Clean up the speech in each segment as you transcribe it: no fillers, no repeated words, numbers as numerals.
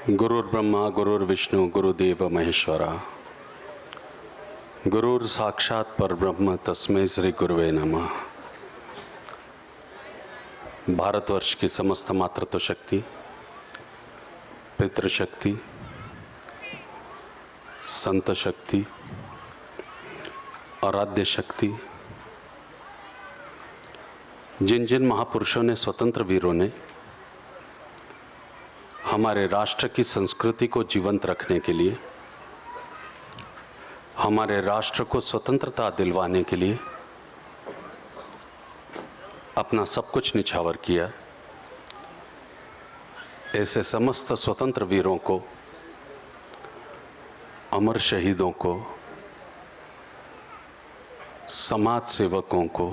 गुरुर्ब्रह्मा गुरुर्विष्णु गुरुदेव महेश्वरा। गुरुर साक्षात परब्रह्म तस्मै श्री गुरुवे नमः। भारतवर्ष की समस्त मातृत्व शक्ति, पितृशक्ति, संत शक्ति, आराध्य शक्ति, जिन जिन महापुरुषों ने, स्वतंत्र वीरों ने हमारे राष्ट्र की संस्कृति को जीवंत रखने के लिए, हमारे राष्ट्र को स्वतंत्रता दिलवाने के लिए अपना सब कुछ निछावर किया, ऐसे समस्त स्वतंत्र वीरों को, अमर शहीदों को, समाज सेवकों को,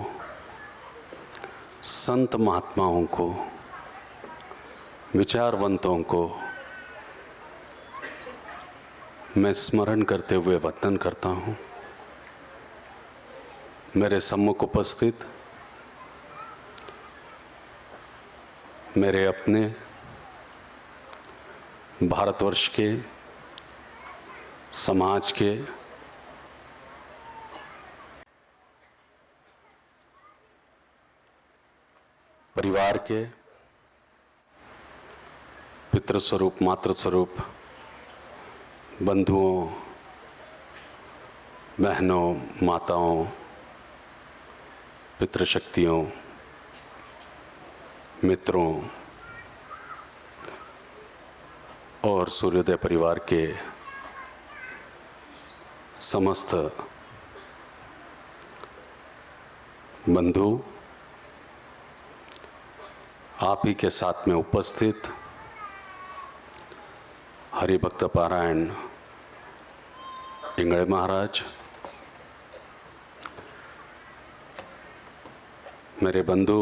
संत महात्माओं को, विचारवंतों को मैं स्मरण करते हुए वंदन करता हूँ। मेरे सम्मुख उपस्थित मेरे अपने भारतवर्ष के, समाज के, परिवार के, पितृस्वरूप, मातृस्वरूप, बंधुओं, बहनों, माताओं, पितृशक्तियों, मित्रों और सूर्योदय परिवार के समस्त बंधु, आप ही के साथ में उपस्थित हरिभक्त पारायण इंगड़े महाराज, मेरे बंधु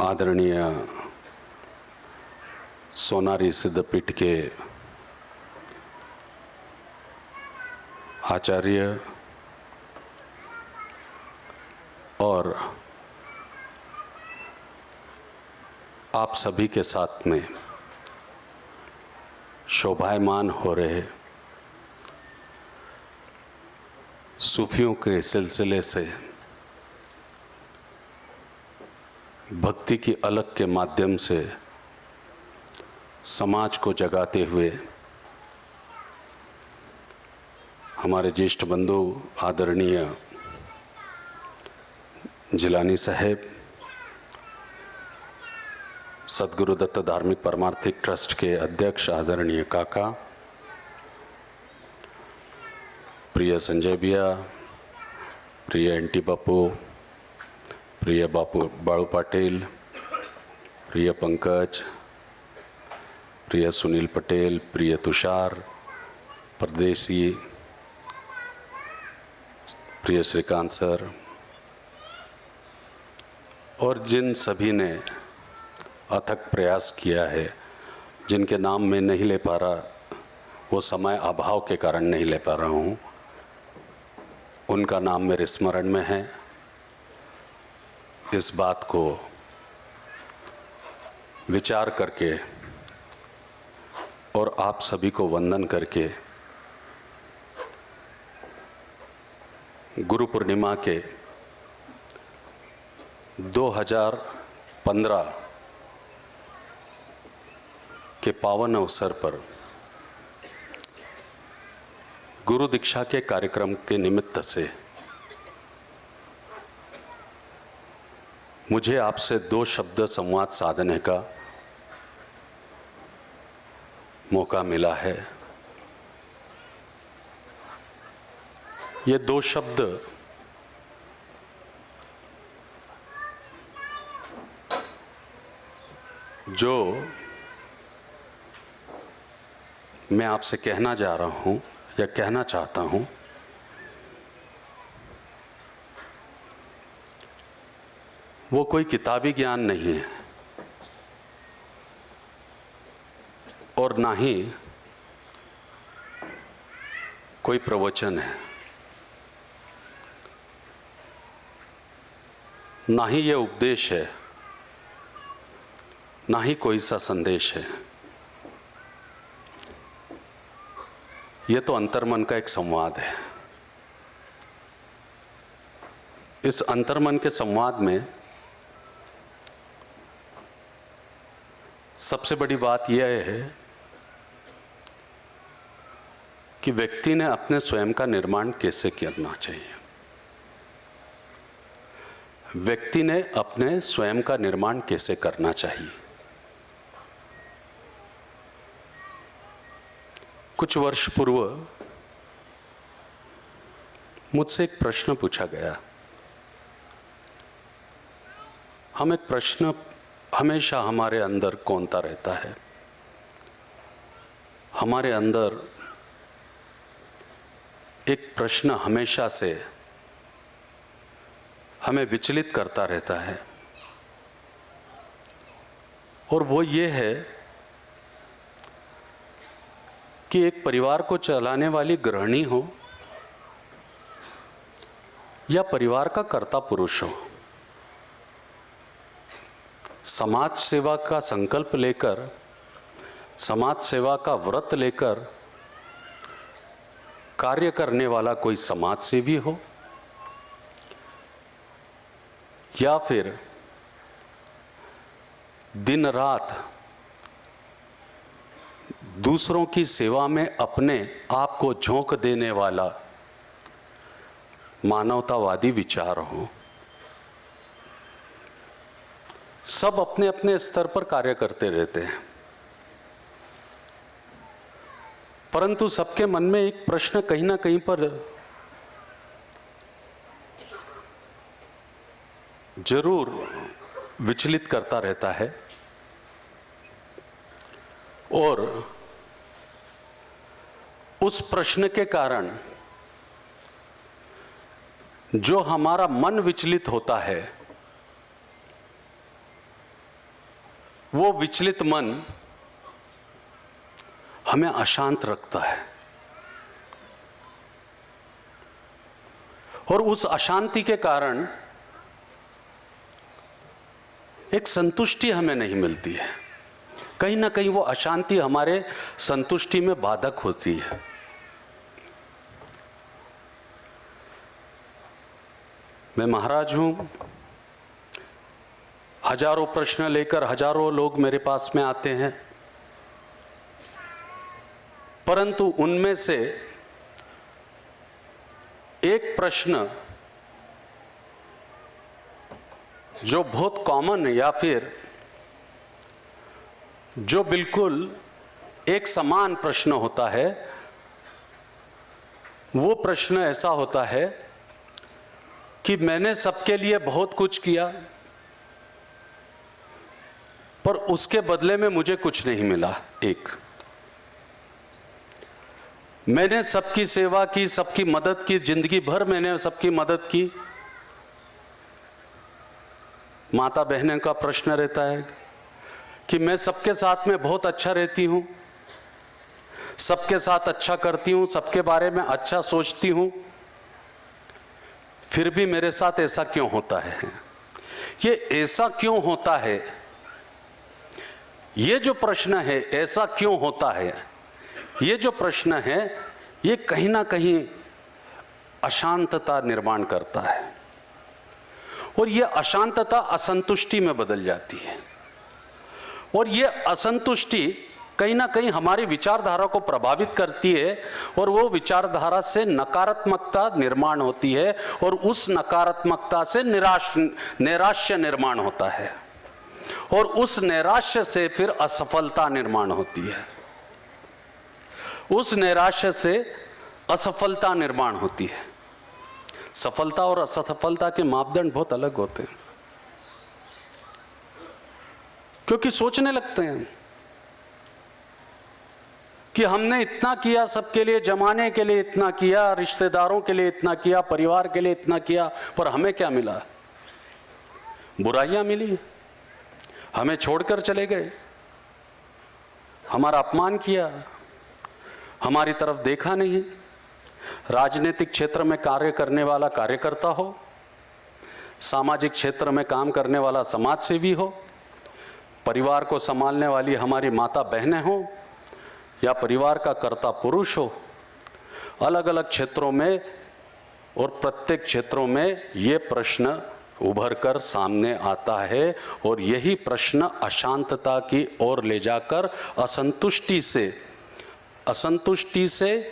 आदरणीय सोनारी सिद्धपीठ के आचार्य और आप सभी के साथ में शोभायमान हो रहे सूफियों के सिलसिले से भक्ति की अलख के माध्यम से समाज को जगाते हुए हमारे ज्येष्ठ बंधु आदरणीय जिलानी साहेब, सद्गुरु दत्त धार्मिक परमार्थिक ट्रस्ट के अध्यक्ष आदरणीय काका, प्रिय संजय भैया, प्रिय एंटी बापू, प्रिय बाळू पाटिल, प्रिय पंकज, प्रिय सुनील पटेल, प्रिय तुषार परदेसी, प्रिय श्रीकांत सर, और जिन सभी ने अथक प्रयास किया है, जिनके नाम मैं नहीं ले पा रहा, वो समय अभाव के कारण नहीं ले पा रहा हूँ, उनका नाम मेरे स्मरण में है। इस बात को विचार करके और आप सभी को वंदन करके गुरु पूर्णिमा के 2015 के पावन अवसर पर गुरु दीक्षा के कार्यक्रम के निमित्त से मुझे आपसे 2 शब्द संवाद साधने का मौका मिला है। ये 2 शब्द जो मैं आपसे कहना जा रहा हूं या कहना चाहता हूं, वो कोई किताबी ज्ञान नहीं है और ना ही कोई प्रवचन है, ना ही ये उपदेश है ना ही कोई सा संदेश है। ये तो अंतर्मन का एक संवाद है। इस अंतर्मन के संवाद में सबसे बड़ी बात यह है कि व्यक्ति ने अपने स्वयं का निर्माण कैसे करना चाहिए। व्यक्ति ने अपने स्वयं का निर्माण कैसे करना चाहिए। कुछ वर्ष पूर्व मुझसे एक प्रश्न पूछा गया। हम एक प्रश्न हमेशा हमारे अंदर कौंता रहता है। हमारे अंदर एक प्रश्न हमेशा से हमें विचलित करता रहता है, और वो ये है कि एक परिवार को चलाने वाली गृहिणी हो या परिवार का कर्ता पुरुष हो, समाज सेवा का संकल्प लेकर, समाज सेवा का व्रत लेकर कार्य करने वाला कोई समाज सेवी हो, या फिर दिन रात दूसरों की सेवा में अपने आप को झोंक देने वाला मानवतावादी विचार हो। सब अपने अपने स्तर पर कार्य करते रहते हैं, परंतु सबके मन में एक प्रश्न कहीं ना कहीं पर जरूर विचलित करता रहता है, और उस प्रश्न के कारण जो हमारा मन विचलित होता है, वो विचलित मन हमें अशांत रखता है, और उस अशांति के कारण एक संतुष्टि हमें नहीं मिलती है। कहीं ना कहीं वो अशांति हमारे संतुष्टि में बाधक होती है। मैं महाराज हूं, हजारों प्रश्न लेकर हजारों लोग मेरे पास में आते हैं, परंतु उनमें से एक प्रश्न जो बहुत कॉमन है, या फिर जो बिल्कुल एक समान प्रश्न होता है, वो प्रश्न ऐसा होता है कि मैंने सबके लिए बहुत कुछ किया, पर उसके बदले में मुझे कुछ नहीं मिला। एक, मैंने सबकी सेवा की, सबकी मदद की, जिंदगी भर मैंने सबकी मदद की। माता बहनों का प्रश्न रहता है कि मैं सबके साथ में बहुत अच्छा रहती हूं, सबके साथ अच्छा करती हूं, सबके बारे में अच्छा सोचती हूं, फिर भी मेरे साथ ऐसा क्यों होता है। ये ऐसा क्यों होता है, ये जो प्रश्न है, ऐसा क्यों होता है, ये जो प्रश्न है, ये कहीं ना कहीं अशांतता निर्माण करता है, और ये अशांतता असंतुष्टि में बदल जाती है, और ये असंतुष्टि कहीं ना कहीं हमारी विचारधारा को प्रभावित करती है, और वो विचारधारा से नकारात्मकता निर्माण होती है, और उस नकारात्मकता से नैराश्य निर्माण होता है, और उस नैराश्य से फिर असफलता निर्माण होती है, उस नैराश्य से असफलता निर्माण होती है। सफलता और असफलता के मापदंड बहुत अलग होते हैं, क्योंकि सोचने लगते हैं कि हमने इतना किया सबके लिए, जमाने के लिए इतना किया, रिश्तेदारों के लिए इतना किया, परिवार के लिए इतना किया, पर हमें क्या मिला? बुराइयां मिली, हमें छोड़कर चले गए, हमारा अपमान किया, हमारी तरफ देखा नहीं। राजनीतिक क्षेत्र में कार्य करने वाला कार्यकर्ता हो, सामाजिक क्षेत्र में काम करने वाला समाज सेवी हो, परिवार को संभालने वाली हमारी माता बहनें हों या परिवार का कर्ता पुरुष हो, अलग अलग क्षेत्रों में और प्रत्येक क्षेत्रों में ये प्रश्न उभर कर सामने आता है और यही प्रश्न अशांतता की ओर ले जाकर असंतुष्टि से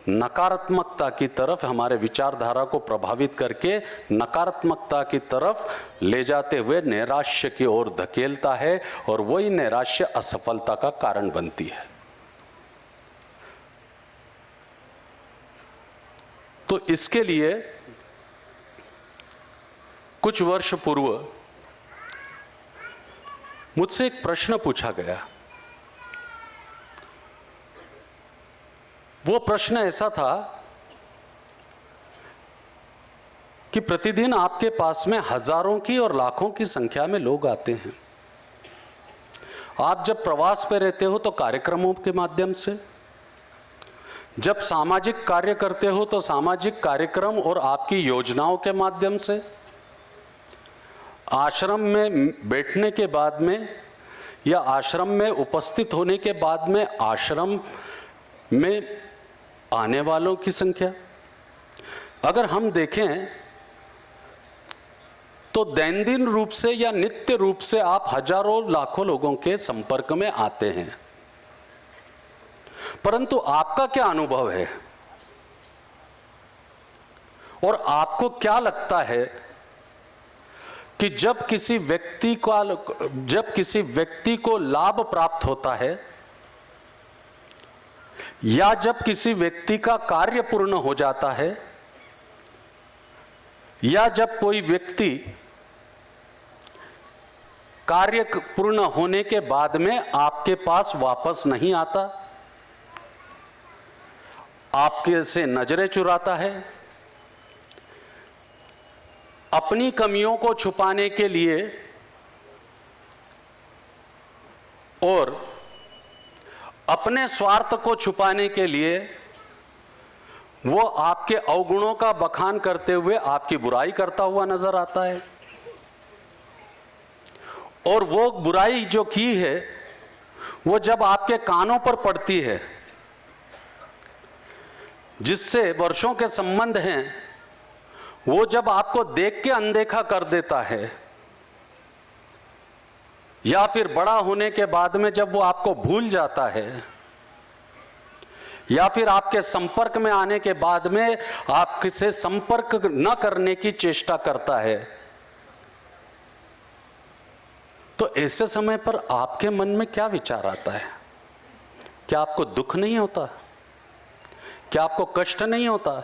नकारात्मकता की तरफ, हमारे विचारधारा को प्रभावित करके नकारात्मकता की तरफ ले जाते हुए नैराश्य की ओर धकेलता है और वही नैराश्य असफलता का कारण बनती है। तो इसके लिए कुछ वर्ष पूर्व मुझसे एक प्रश्न पूछा गया। वो प्रश्न ऐसा था कि प्रतिदिन आपके पास में हजारों की और लाखों की संख्या में लोग आते हैं। आप जब प्रवास पे रहते हो तो कार्यक्रमों के माध्यम से, जब सामाजिक कार्य करते हो तो सामाजिक कार्यक्रम और आपकी योजनाओं के माध्यम से, आश्रम में बैठने के बाद में या आश्रम में उपस्थित होने के बाद में आश्रम में आने वालों की संख्या, अगर हम देखें तो दैनंदिन रूप से या नित्य रूप से आप हजारों लाखों लोगों के संपर्क में आते हैं। परंतु आपका क्या अनुभव है और आपको क्या लगता है कि जब किसी व्यक्ति को लाभ प्राप्त होता है या जब किसी व्यक्ति का कार्य पूर्ण हो जाता है या जब कोई व्यक्ति कार्य पूर्ण होने के बाद में आपके पास वापस नहीं आता, आपके से नजरें चुराता है, अपनी कमियों को छुपाने के लिए और अपने स्वार्थ को छुपाने के लिए वो आपके अवगुणों का बखान करते हुए आपकी बुराई करता हुआ नजर आता है। और वो बुराई जो की है वो जब आपके कानों पर पड़ती है, जिससे वर्षों के संबंध हैं, वो जब आपको देख के अनदेखा कर देता है या फिर बड़ा होने के बाद में जब वो आपको भूल जाता है या फिर आपके संपर्क में आने के बाद में आपसे संपर्क न करने की चेष्टा करता है, तो ऐसे समय पर आपके मन में क्या विचार आता है? क्या आपको दुख नहीं होता? क्या आपको कष्ट नहीं होता?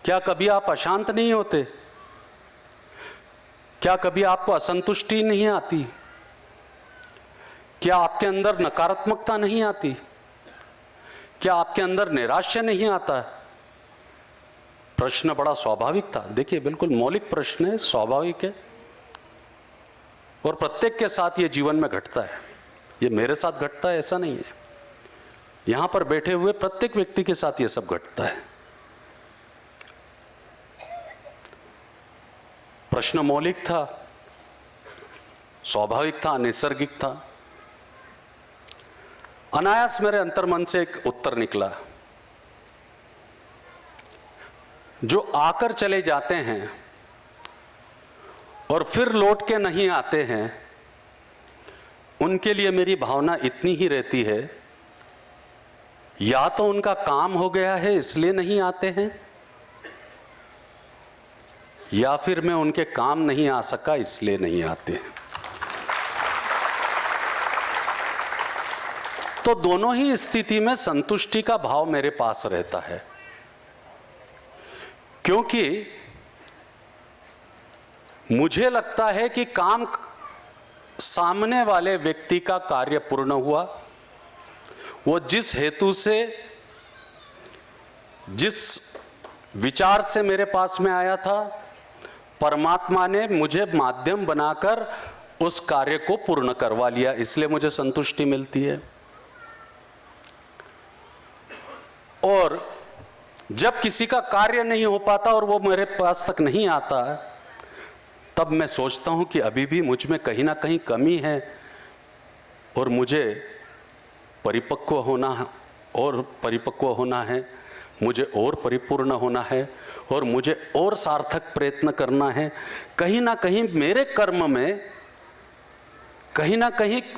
क्या कभी आप अशांत नहीं होते? क्या कभी आपको असंतुष्टि नहीं आती? क्या आपके अंदर नकारात्मकता नहीं आती? क्या आपके अंदर निराशा नहीं आता? प्रश्न बड़ा स्वाभाविक था। देखिए, बिल्कुल मौलिक प्रश्न है, स्वाभाविक है और प्रत्येक के साथ ये जीवन में घटता है। ये मेरे साथ घटता है ऐसा नहीं है, यहां पर बैठे हुए प्रत्येक व्यक्ति के साथ ये सब घटता है। प्रश्न मौलिक था, स्वाभाविक था, नैसर्गिक था। अनायास मेरे अंतर्मन से एक उत्तर निकला। जो आकर चले जाते हैं और फिर लौट के नहीं आते हैं, उनके लिए मेरी भावना इतनी ही रहती है, या तो उनका काम हो गया है इसलिए नहीं आते हैं, या फिर मैं उनके काम नहीं आ सका इसलिए नहीं आते हैं। तो दोनों ही स्थिति में संतुष्टि का भाव मेरे पास रहता है, क्योंकि मुझे लगता है कि काम सामने वाले व्यक्ति का कार्य पूर्ण हुआ। वो जिस हेतु से, जिस विचार से मेरे पास में आया था, परमात्मा ने मुझे माध्यम बनाकर उस कार्य को पूर्ण करवा लिया, इसलिए मुझे संतुष्टि मिलती है। और जब किसी का कार्य नहीं हो पाता और वो मेरे पास तक नहीं आता, तब मैं सोचता हूं कि अभी भी मुझ में कहीं ना कहीं कमी है, और मुझे परिपक्व होना है, मुझे और परिपूर्ण होना है, और मुझे और सार्थक प्रयत्न करना है। कहीं ना कहीं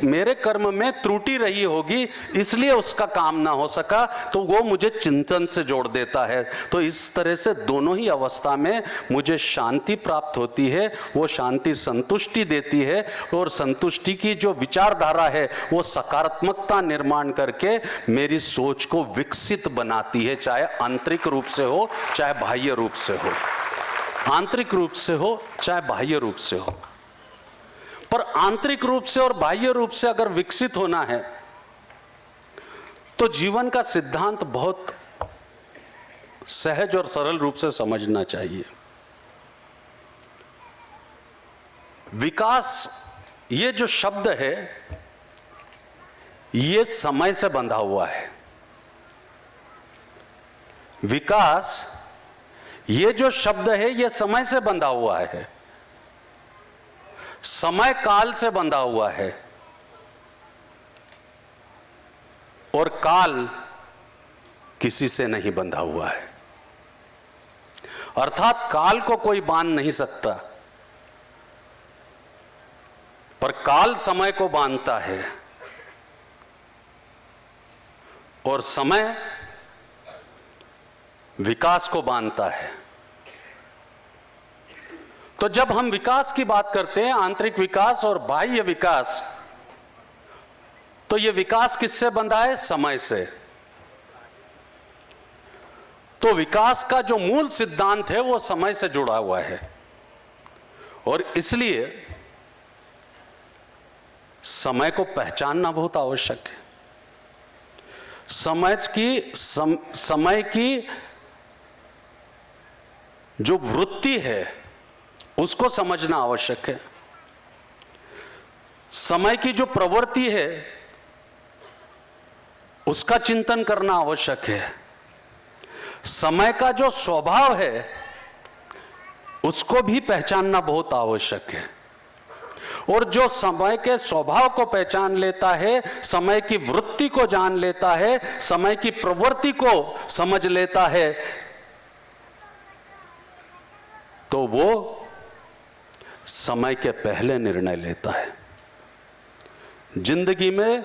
मेरे कर्म में त्रुटि रही होगी, इसलिए उसका काम ना हो सका, तो वो मुझे चिंतन से जोड़ देता है। तो इस तरह से दोनों ही अवस्था में मुझे शांति प्राप्त होती है। वो शांति संतुष्टि देती है, और संतुष्टि की जो विचारधारा है वो सकारात्मकता निर्माण करके मेरी सोच को विकसित बनाती है, चाहे आंतरिक रूप से हो चाहे बाह्य रूप से हो, आंतरिक रूप से हो चाहे बाह्य रूप से हो। पर आंतरिक रूप से और बाह्य रूप से अगर विकसित होना है तो जीवन का सिद्धांत बहुत सहज और सरल रूप से समझना चाहिए। विकास, ये जो शब्द है ये समय से बंधा हुआ है। विकास, ये जो शब्द है ये समय से बंधा हुआ है, समय काल से बंधा हुआ है, और काल किसी से नहीं बंधा हुआ है। अर्थात काल को कोई बांध नहीं सकता, पर काल समय को बांधता है, और समय विकास को बांधता है। तो जब हम विकास की बात करते हैं, आंतरिक विकास और बाह्य विकास, तो यह विकास किससे बंधा है? समय से। तो विकास का जो मूल सिद्धांत है वो समय से जुड़ा हुआ है, और इसलिए समय को पहचानना बहुत आवश्यक है। समय की जो वृत्ति है उसको समझना आवश्यक है। समय की जो प्रवृत्ति है उसका चिंतन करना आवश्यक है। समय का जो स्वभाव है उसको भी पहचानना बहुत आवश्यक है। और जो समय के स्वभाव को पहचान लेता है, समय की वृत्ति को जान लेता है, समय की प्रवृत्ति को समझ लेता है, तो वो समय के पहले निर्णय लेता है। जिंदगी में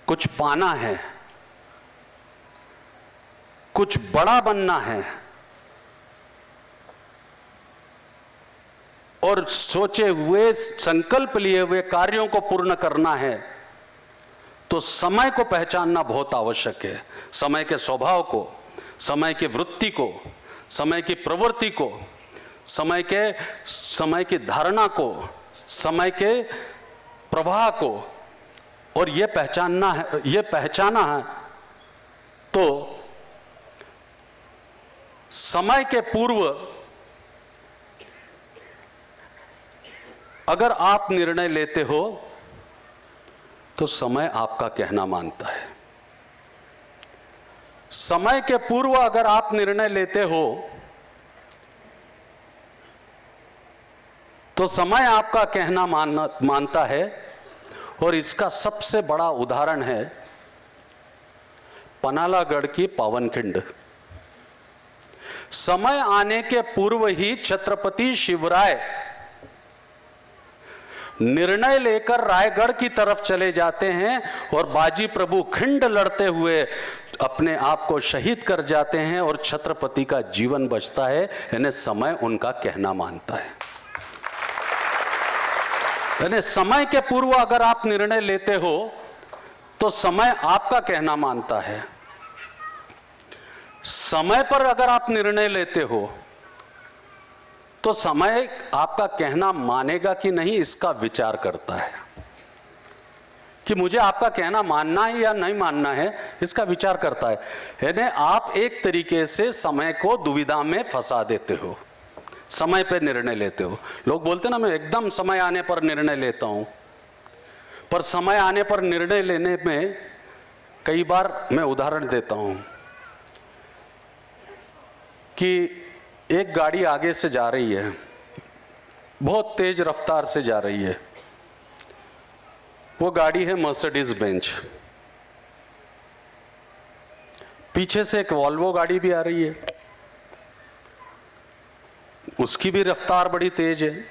कुछ पाना है, कुछ बड़ा बनना है, और सोचे हुए संकल्प लिए हुए कार्यों को पूर्ण करना है, तो समय को पहचानना बहुत आवश्यक है। समय के स्वभाव को, समय की वृत्ति को, समय की प्रवृत्ति को, समय की धारणा को, समय के प्रवाह को, और ये पहचाना है तो समय के पूर्व अगर आप निर्णय लेते हो तो समय आपका कहना मानता है। समय के पूर्व अगर आप निर्णय लेते हो तो समय आपका कहना मानता है। और इसका सबसे बड़ा उदाहरण है पनालागढ़ की पावनखिंड। समय आने के पूर्व ही छत्रपति शिवराय निर्णय लेकर रायगढ़ की तरफ चले जाते हैं और बाजी प्रभु खिंड लड़ते हुए अपने आप को शहीद कर जाते हैं और छत्रपति का जीवन बचता है। यानी समय उनका कहना मानता है। यानी समय के पूर्व अगर आप निर्णय लेते हो तो समय आपका कहना मानता है। समय पर अगर आप निर्णय लेते हो तो समय आपका कहना मानेगा कि नहीं, इसका विचार करता है कि मुझे आपका कहना मानना है या नहीं मानना है, इसका विचार करता है। यानी आप एक तरीके से समय को दुविधा में फंसा देते हो, समय पर निर्णय लेते हो। लोग बोलते ना मैं एकदम समय आने पर निर्णय लेता हूं, पर समय आने पर निर्णय लेने में कई बार मैं उदाहरण देता हूं कि एक गाड़ी आगे से जा रही है, बहुत तेज रफ्तार से जा रही है, वो गाड़ी है मर्सिडीज बेंज। पीछे से एक वॉल्वो गाड़ी भी आ रही है, उसकी भी रफ्तार बड़ी तेज है।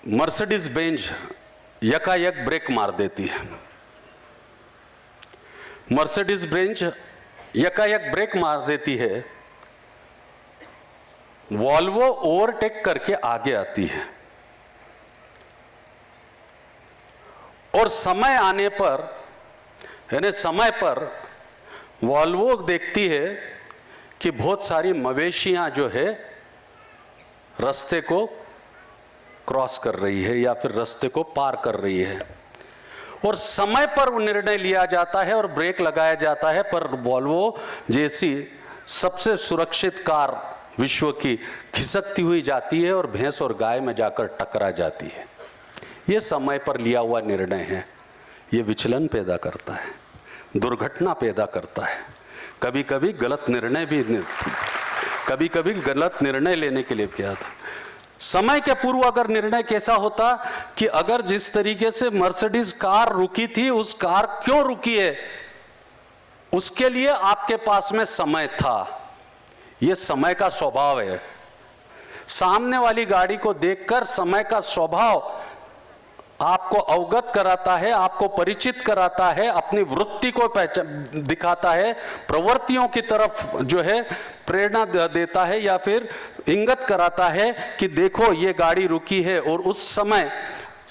मर्सिडीज बेंज यकायक ब्रेक मार देती है। मर्सिडीज बेंज यकायक ब्रेक मार देती है, वॉल्वो ओवरटेक करके आगे आती है और समय आने पर, यानी समय पर वॉल्वो देखती है कि बहुत सारी मवेशियां जो है रास्ते को क्रॉस कर रही है या फिर रास्ते को पार कर रही है, और समय पर निर्णय लिया जाता है और ब्रेक लगाया जाता है। पर वॉल्वो जैसी सबसे सुरक्षित कार विश्व की खिसकती हुई जाती है और भैंस और गाय में जाकर टकरा जाती है। यह समय पर लिया हुआ निर्णय है। यह विचलन पैदा करता है, दुर्घटना पैदा करता है। कभी कभी गलत निर्णय भी, कभी कभी गलत निर्णय लेने के लिए किया था। समय के पूर्व अगर निर्णय कैसा होता कि अगर जिस तरीके से मर्सिडीज कार रुकी थी, उस कार क्यों रुकी है, उसके लिए आपके पास में समय था। यह समय का स्वभाव है। सामने वाली गाड़ी को देखकर समय का स्वभाव आपको अवगत कराता है, आपको परिचित कराता है, अपनी वृत्ति को दिखाता है, प्रवृत्तियों की तरफ जो है प्रेरणा देता है या फिर इंगित कराता है कि देखो ये गाड़ी रुकी है। और उस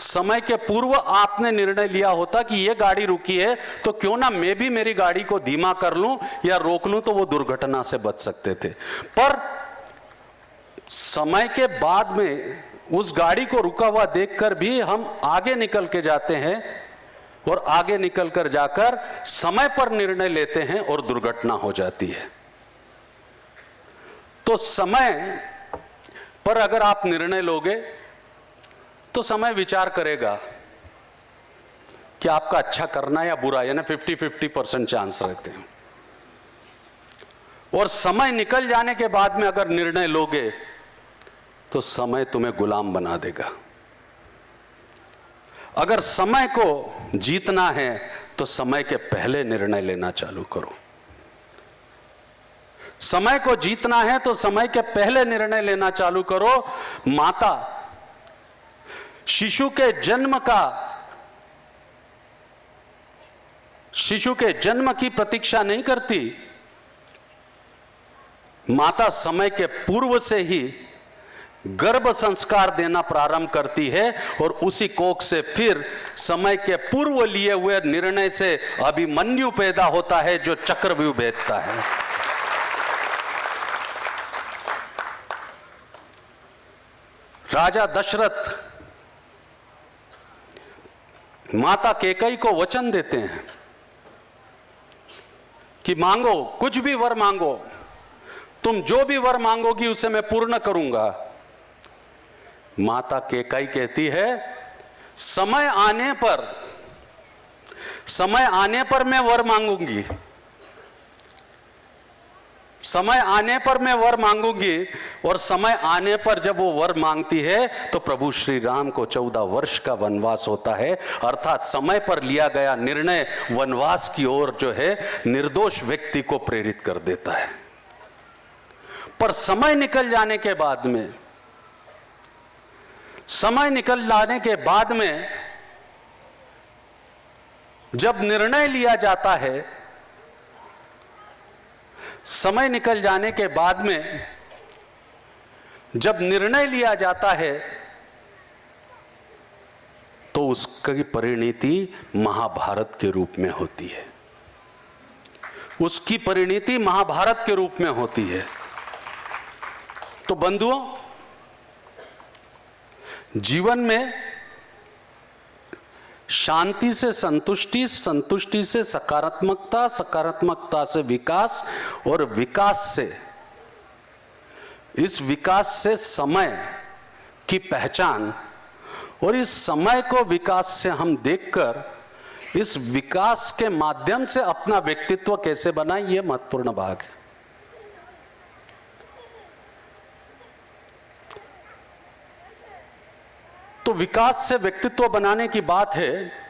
समय के पूर्व आपने निर्णय लिया होता कि ये गाड़ी रुकी है तो क्यों ना मैं भी मेरी गाड़ी को धीमा कर लूं या रोक लूं, तो वो दुर्घटना से बच सकते थे। पर समय के बाद में उस गाड़ी को रुका हुआ देखकर भी हम आगे निकल के जाते हैं और आगे निकल कर जाकर समय पर निर्णय लेते हैं और दुर्घटना हो जाती है। तो समय पर अगर आप निर्णय लोगे तो समय विचार करेगा कि आपका अच्छा करना या बुरा, यानी 50-50% चांस रहते हैं। और समय निकल जाने के बाद में अगर निर्णय लोगे तो समय तुम्हें गुलाम बना देगा। अगर समय को जीतना है तो समय के पहले निर्णय लेना चालू करो। समय को जीतना है तो समय के पहले निर्णय लेना चालू करो। माता शिशु के जन्म की प्रतीक्षा नहीं करती। माता समय के पूर्व से ही गर्भ संस्कार देना प्रारंभ करती है और उसी कोख से फिर समय के पूर्व लिए हुए निर्णय से अभिमन्यु पैदा होता है जो चक्रव्यूह भेदता है। राजा दशरथ माता कैकेयी को वचन देते हैं कि मांगो, कुछ भी वर मांगो, तुम जो भी वर मांगोगी उसे मैं पूर्ण करूंगा। माता कैकेयी कहती है समय आने पर मैं वर मांगूंगी, समय आने पर मैं वर मांगूंगी। और समय आने पर जब वो वर मांगती है तो प्रभु श्री राम को 14 वर्ष का वनवास होता है। अर्थात समय पर लिया गया निर्णय वनवास की ओर जो है निर्दोष व्यक्ति को प्रेरित कर देता है। पर समय निकल जाने के बाद में जब निर्णय लिया जाता है, समय निकल जाने के बाद में जब निर्णय लिया जाता है तो उसकी परिणति महाभारत के रूप में होती है। उसकी परिणति महाभारत के रूप में होती है। तो बंधुओं, जीवन में शांति से संतुष्टि, संतुष्टि से सकारात्मकता, सकारात्मकता से विकास और विकास से, इस विकास से समय की पहचान, और इस समय को विकास से हम देखकर इस विकास के माध्यम से अपना व्यक्तित्व कैसे बनाएं, यह महत्वपूर्ण भाग है। विकास से व्यक्तित्व बनाने की बात है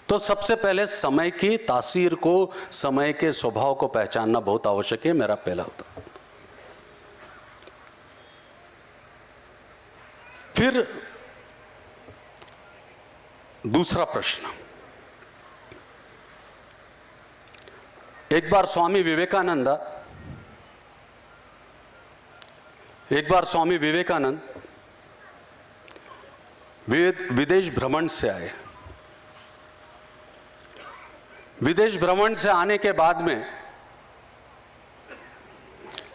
तो सबसे पहले समय की तासीर को, समय के स्वभाव को पहचानना बहुत आवश्यक है। मेरा पहला उत्तर। फिर दूसरा प्रश्न, एक बार स्वामी विवेकानंद विदेश भ्रमण से आए। विदेश भ्रमण से आने के बाद में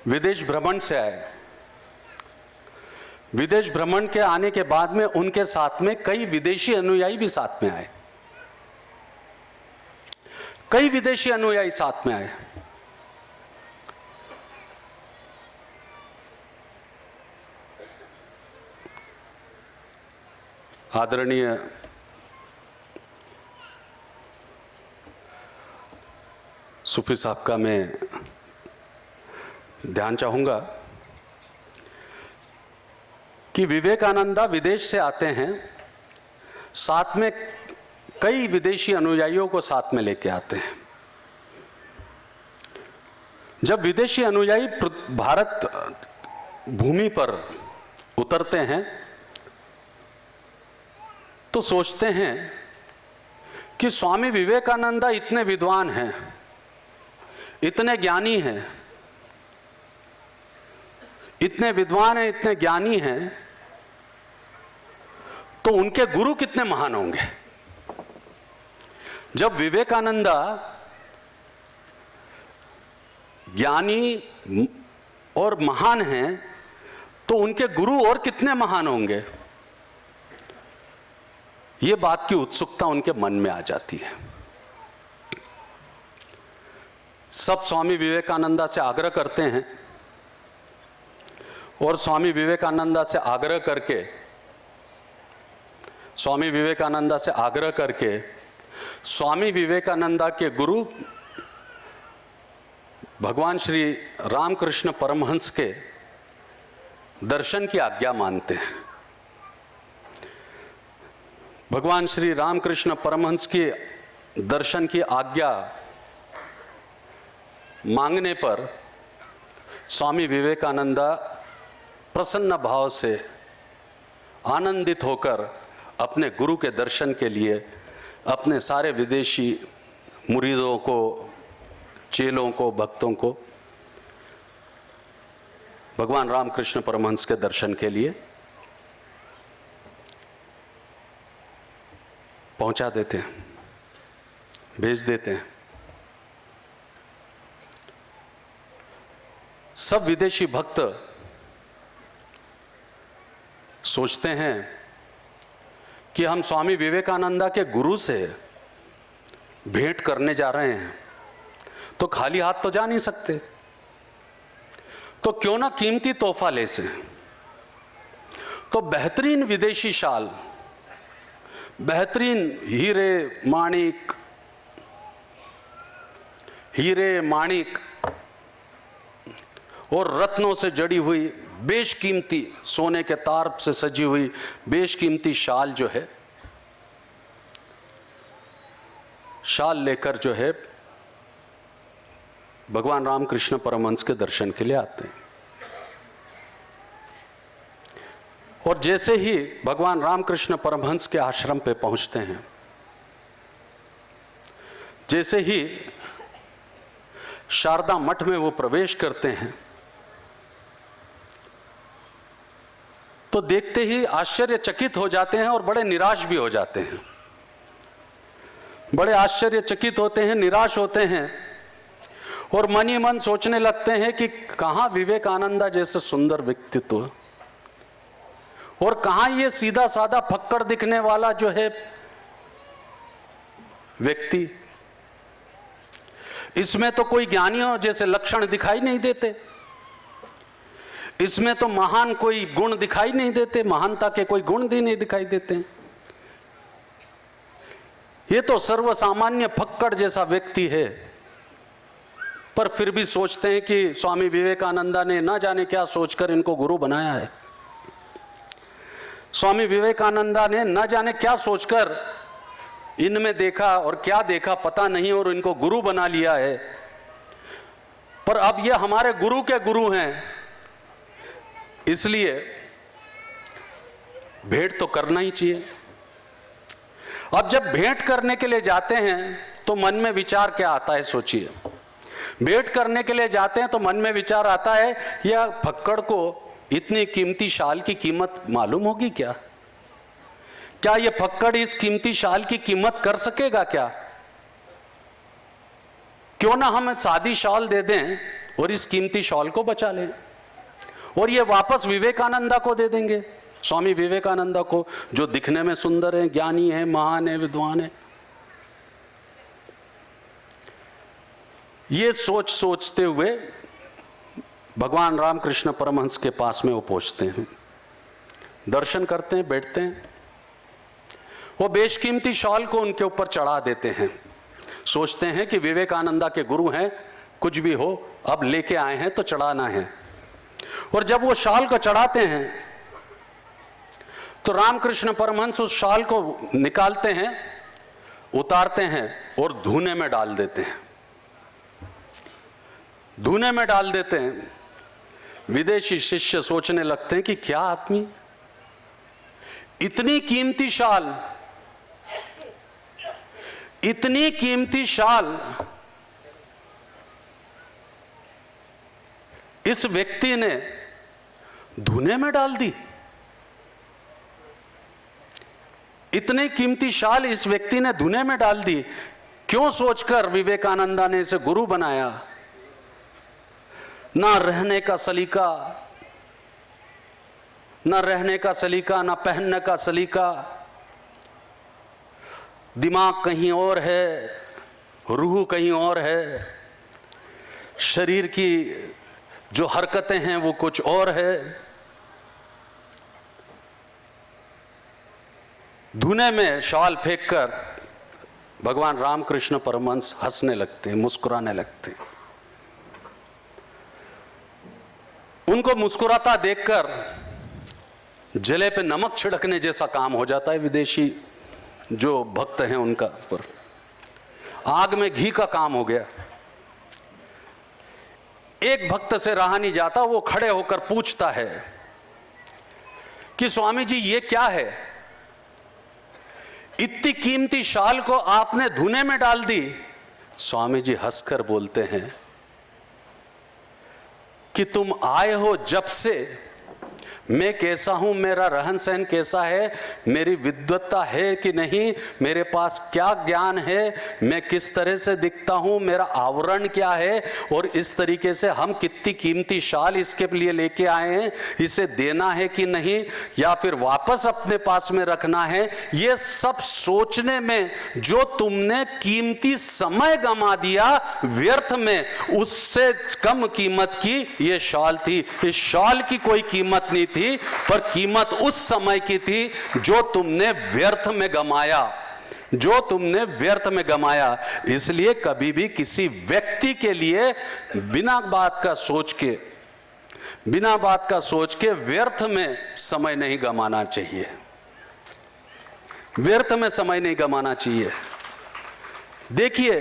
विदेश भ्रमण के आने के बाद में उनके साथ में कई विदेशी अनुयायी भी साथ में आए। कई विदेशी अनुयायी साथ में आए। आदरणीय सूफी साहब का मैं ध्यान चाहूंगा कि विवेकानंदा विदेश से आते हैं, साथ में कई विदेशी अनुयायियों को साथ में लेके आते हैं। जब विदेशी अनुयायी भारत भूमि पर उतरते हैं तो सोचते हैं कि स्वामी विवेकानंदा इतने विद्वान हैं, इतने ज्ञानी हैं, इतने विद्वान हैं, इतने ज्ञानी हैं, तो उनके गुरु कितने महान होंगे। जब विवेकानंदा ज्ञानी और महान हैं तो उनके गुरु और कितने महान होंगे। ये बात की उत्सुकता उनके मन में आ जाती है। सब स्वामी विवेकानंदा से आग्रह करते हैं और स्वामी विवेकानंदा से आग्रह करके स्वामी विवेकानंदा के गुरु भगवान श्री रामकृष्ण परमहंस के दर्शन की आज्ञा मानते हैं। भगवान श्री रामकृष्ण परमहंस के दर्शन की आज्ञा मांगने पर स्वामी विवेकानंदा प्रसन्न भाव से आनंदित होकर अपने गुरु के दर्शन के लिए अपने सारे विदेशी मुरीदों को, चेलों को, भक्तों को भगवान रामकृष्ण परमहंस के दर्शन के लिए पहुंचा देते हैं, भेज देते हैं। सब विदेशी भक्त सोचते हैं कि हम स्वामी विवेकानंदा के गुरु से भेंट करने जा रहे हैं तो खाली हाथ तो जा नहीं सकते, तो क्यों ना कीमती तोहफा ले से। तो बेहतरीन विदेशी शाल, बेहतरीन हीरे माणिक और रत्नों से जड़ी हुई बेशकीमती, सोने के तार से सजी हुई बेशकीमती शाल जो है, शाल लेकर जो है भगवान रामकृष्ण परमहंस के दर्शन के लिए आते हैं। और जैसे ही भगवान रामकृष्ण परमहंस के आश्रम पे पहुंचते हैं, जैसे ही शारदा मठ में वो प्रवेश करते हैं तो देखते ही आश्चर्यचकित हो जाते हैं और बड़े निराश भी हो जाते हैं। बड़े आश्चर्यचकित होते हैं, निराश होते हैं और मन ही मन सोचने लगते हैं कि कहां विवेकानंदा जैसे सुंदर व्यक्तित्व और कहां ये सीधा साधा फक्कड़ दिखने वाला जो है व्यक्ति। इसमें तो कोई ज्ञानियों जैसे लक्षण दिखाई नहीं देते, इसमें तो महान कोई गुण दिखाई नहीं देते, महानता के कोई गुण भी नहीं दिखाई देते। ये तो सर्वसामान्य फक्कड़ जैसा व्यक्ति है। पर फिर भी सोचते हैं कि स्वामी विवेकानंदा ने ना जाने क्या सोचकर इनको गुरु बनाया है। स्वामी विवेकानंदा ने न जाने क्या सोचकर इनमें देखा और क्या देखा पता नहीं, और इनको गुरु बना लिया है। पर अब ये हमारे गुरु के गुरु हैं, इसलिए भेंट तो करना ही चाहिए। अब जब भेंट करने के लिए जाते हैं तो मन में विचार क्या आता है, सोचिए। भेंट करने के लिए जाते हैं तो मन में विचार आता है, यह फक्कड़ को इतनी कीमती शाल की कीमत मालूम होगी क्या? क्या यह फक्कड़ इस कीमती शाल की कीमत कर सकेगा क्या? क्यों ना हम सादी शाल दे दें और इस कीमती शाल को बचा लें, और ये वापस विवेकानंदा को दे देंगे, स्वामी विवेकानंदा को, जो दिखने में सुंदर है, ज्ञानी है, महान है, विद्वान है। ये सोचते हुए भगवान रामकृष्ण परमहंस के पास में वो पहुंचते हैं, दर्शन करते हैं, बैठते हैं। वो बेशकीमती शॉल को उनके ऊपर चढ़ा देते हैं। सोचते हैं कि विवेकानंदा के गुरु हैं, कुछ भी हो अब लेके आए हैं तो चढ़ाना है। और जब वो शाल को चढ़ाते हैं तो रामकृष्ण परमहंस उस शाल को निकालते हैं, उतारते हैं और धूने में डाल देते हैं। धूने में डाल देते हैं। विदेशी शिष्य सोचने लगते हैं कि क्या आदमी, इतनी कीमती शाल, इतनी कीमती शाल इस व्यक्ति ने धूने में डाल दी। इतनी कीमती शाल इस व्यक्ति ने धूने में डाल दी। क्यों सोचकर विवेकानंदा ने इसे गुरु बनाया? ना रहने का सलीका, ना रहने का सलीका, ना पहनने का सलीका, दिमाग कहीं और है, रूह कहीं और है, शरीर की जो हरकतें हैं वो कुछ और है। धुने में शाल फेंककर भगवान रामकृष्ण परमहंस हंसने लगते हैं, मुस्कुराने लगते हैं। उनको मुस्कुराता देखकर जले पे नमक छिड़कने जैसा काम हो जाता है विदेशी जो भक्त हैं उनका पर। आग में घी का काम हो गया। एक भक्त से रहा नहीं जाता, वो खड़े होकर पूछता है कि स्वामी जी ये क्या है? इतनी कीमती शाल को आपने धुने में डाल दी। स्वामी जी हंसकर बोलते हैं कि तुम आए हो जब से मैं कैसा हूं, मेरा रहन सहन कैसा है, मेरी विद्वत्ता है कि नहीं, मेरे पास क्या ज्ञान है, मैं किस तरह से दिखता हूं, मेरा आवरण क्या है, और इस तरीके से हम कितनी कीमती शाल इसके लिए लेके आए हैं, इसे देना है कि नहीं या फिर वापस अपने पास में रखना है, ये सब सोचने में जो तुमने कीमती समय गंवा दिया व्यर्थ में, उससे कम कीमत की ये शाल थी। इस शाल की कोई कीमत नहीं थी, पर कीमत उस समय की थी जो तुमने व्यर्थ में गमाया, जो तुमने व्यर्थ में गमाया। इसलिए कभी भी किसी व्यक्ति के लिए बिना बात का सोच के व्यर्थ में समय नहीं गमाना चाहिए, व्यर्थ में समय नहीं गमाना चाहिए। देखिए,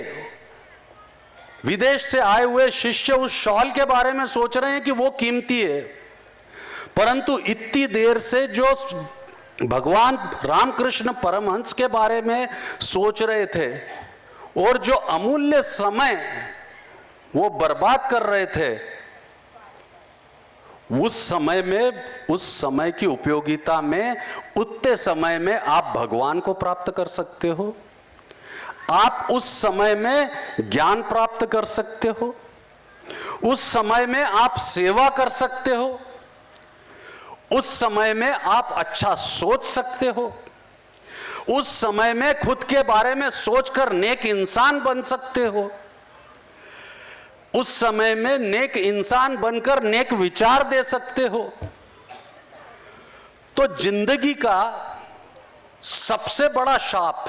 विदेश से आए हुए शिष्य उस शॉल के बारे में सोच रहे हैं कि वो कीमती है, परंतु इतनी देर से जो भगवान रामकृष्ण परमहंस के बारे में सोच रहे थे और जो अमूल्य समय वो बर्बाद कर रहे थे, उस समय की उपयोगिता में, उतने समय में आप भगवान को प्राप्त कर सकते हो, आप उस समय में ज्ञान प्राप्त कर सकते हो, उस समय में आप सेवा कर सकते हो, उस समय में आप अच्छा सोच सकते हो, उस समय में खुद के बारे में सोचकर नेक इंसान बन सकते हो, उस समय में नेक इंसान बनकर नेक विचार दे सकते हो। तो जिंदगी का सबसे बड़ा शाप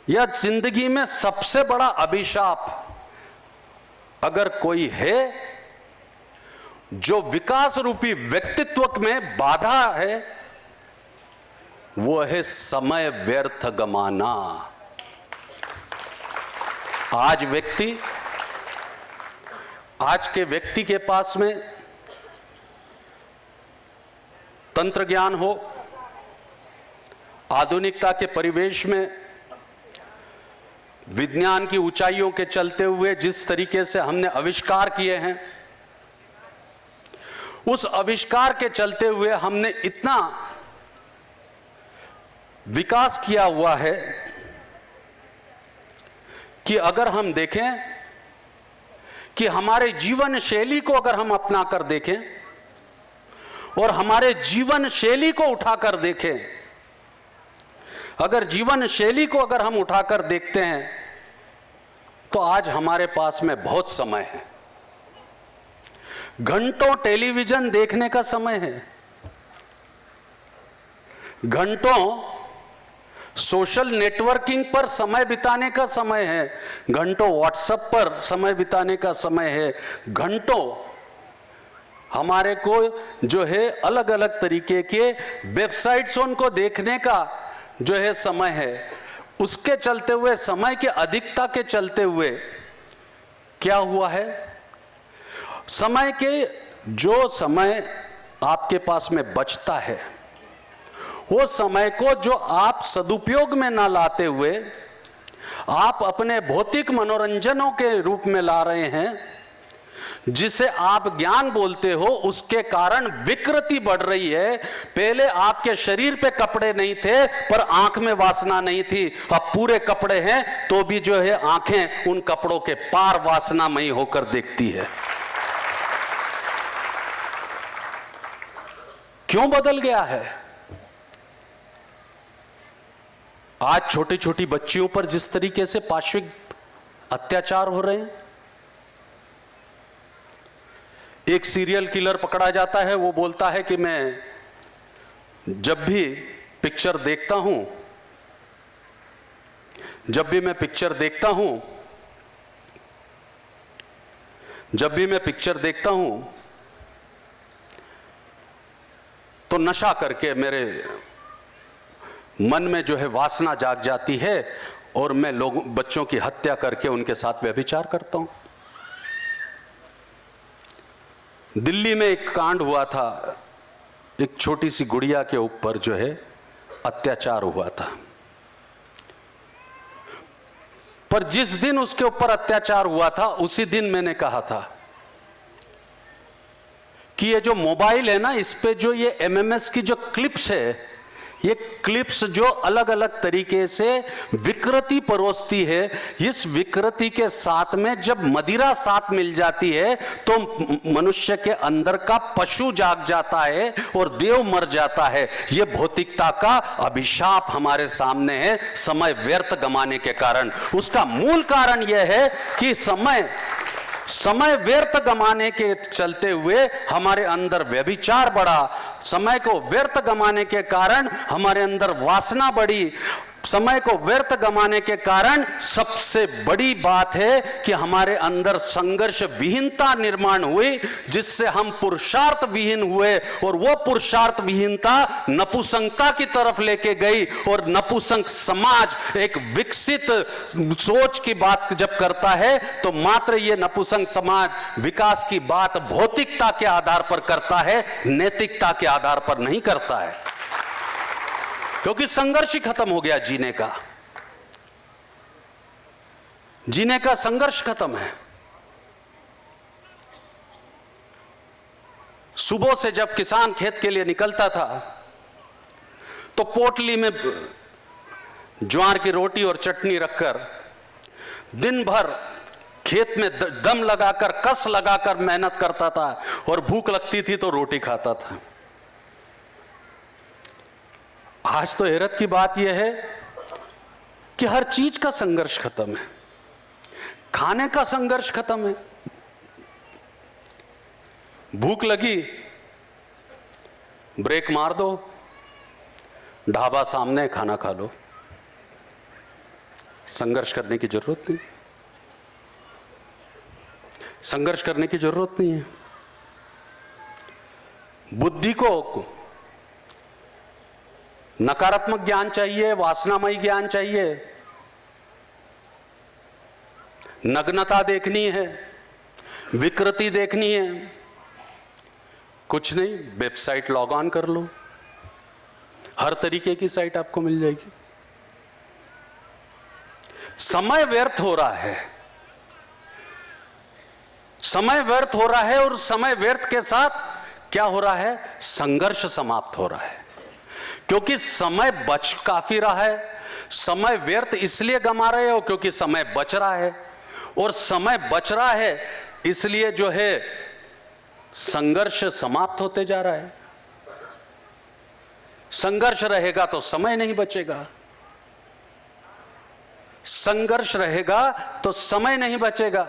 या जिंदगी में सबसे बड़ा अभिशाप अगर कोई है, जो विकास रूपी व्यक्तित्व में बाधा है, वो है समय व्यर्थ गमाना। आज के व्यक्ति के पास में तंत्र ज्ञान हो, आधुनिकता के परिवेश में विज्ञान की ऊंचाइयों के चलते हुए जिस तरीके से हमने आविष्कार किए हैं, उस आविष्कार के चलते हुए हमने इतना विकास किया हुआ है कि अगर हम देखें कि हमारे जीवन शैली को अगर हम अपना कर देखें और हमारे जीवन शैली को उठाकर देखें, अगर जीवन शैली को अगर हम उठाकर देखते हैं तो आज हमारे पास में बहुत समय है। घंटों टेलीविजन देखने का समय है, घंटों सोशल नेटवर्किंग पर समय बिताने का समय है, घंटों व्हाट्सएप पर समय बिताने का समय है, घंटों हमारे को जो है अलग अलग तरीके के वेबसाइट्स उनको देखने का जो है समय है। उसके चलते हुए, समय के अधिकता के चलते हुए क्या हुआ है, समय के जो समय आपके पास में बचता है, वो समय को जो आप सदुपयोग में ना लाते हुए आप अपने भौतिक मनोरंजनों के रूप में ला रहे हैं, जिसे आप ज्ञान बोलते हो, उसके कारण विकृति बढ़ रही है। पहले आपके शरीर पे कपड़े नहीं थे पर आंख में वासना नहीं थी, अब पूरे कपड़े हैं तो भी जो है आंखें उन कपड़ों के पार वासनामयी होकर देखती है। क्यों बदल गया है? आज छोटी छोटी बच्चियों पर जिस तरीके से पाशविक अत्याचार हो रहे हैं, एक सीरियल किलर पकड़ा जाता है, वो बोलता है कि मैं जब भी पिक्चर देखता हूं, जब भी मैं पिक्चर देखता हूं तो नशा करके मेरे मन में जो है वासना जाग जाती है और मैं बच्चों की हत्या करके उनके साथ व्यभिचार करता हूं। दिल्ली में एक कांड हुआ था, एक छोटी सी गुड़िया के ऊपर जो है अत्याचार हुआ था, पर जिस दिन उसके ऊपर अत्याचार हुआ था उसी दिन मैंने कहा था कि ये जो मोबाइल है ना, इस पे जो ये एमएमएस की जो क्लिप्स है, ये क्लिप्स जो अलग अलग तरीके से विकृति परोसती है, इस विकृति के साथ में जब मदिरा साथ मिल जाती है तो मनुष्य के अंदर का पशु जाग जाता है और देव मर जाता है। ये भौतिकता का अभिशाप हमारे सामने है, समय व्यर्थ गंवाने के कारण। उसका मूल कारण यह है कि समय व्यर्थ गंवाने के चलते हुए हमारे अंदर व्यभिचार बढ़ा, समय को व्यर्थ गंवाने के कारण हमारे अंदर वासना बढ़ी, समय को व्यर्थ गंवाने के कारण सबसे बड़ी बात है कि हमारे अंदर संघर्ष विहीनता निर्माण हुई, जिससे हम पुरुषार्थ विहीन हुए और वो पुरुषार्थ विहीनता नपुंसकता की तरफ लेके गई। और नपुंसक समाज एक विकसित सोच की बात जब करता है तो मात्र ये नपुंसक समाज विकास की बात भौतिकता के आधार पर करता है, नैतिकता के आधार पर नहीं करता है, क्योंकि संघर्ष ही खत्म हो गया। जीने का संघर्ष खत्म है। सुबह से जब किसान खेत के लिए निकलता था तो पोटली में ज्वार की रोटी और चटनी रखकर दिन भर खेत में दम लगाकर, कस लगाकर मेहनत करता था और भूख लगती थी तो रोटी खाता था। आज तो हैरत की बात यह है कि हर चीज का संघर्ष खत्म है, खाने का संघर्ष खत्म है। भूख लगी, ब्रेक मार दो, ढाबा सामने, खाना खा लो, संघर्ष करने की जरूरत नहीं, संघर्ष करने की जरूरत नहीं है। बुद्धि को नकारात्मक ज्ञान चाहिए, वासनामयी ज्ञान चाहिए, नग्नता देखनी है, विकृति देखनी है, कुछ नहीं, वेबसाइट लॉग ऑन कर लो, हर तरीके की साइट आपको मिल जाएगी। समय व्यर्थ हो रहा है, समय व्यर्थ हो रहा है, और समय व्यर्थ के साथ क्या हो रहा है, संघर्ष समाप्त हो रहा है। क्योंकि समय बच काफी रहा है। समय व्यर्थ इसलिए गमा रहे हो क्योंकि समय बच रहा है, और समय बच रहा है इसलिए जो है संघर्ष समाप्त होते जा रहा है। संघर्ष रहेगा तो समय नहीं बचेगा, संघर्ष रहेगा तो समय नहीं बचेगा,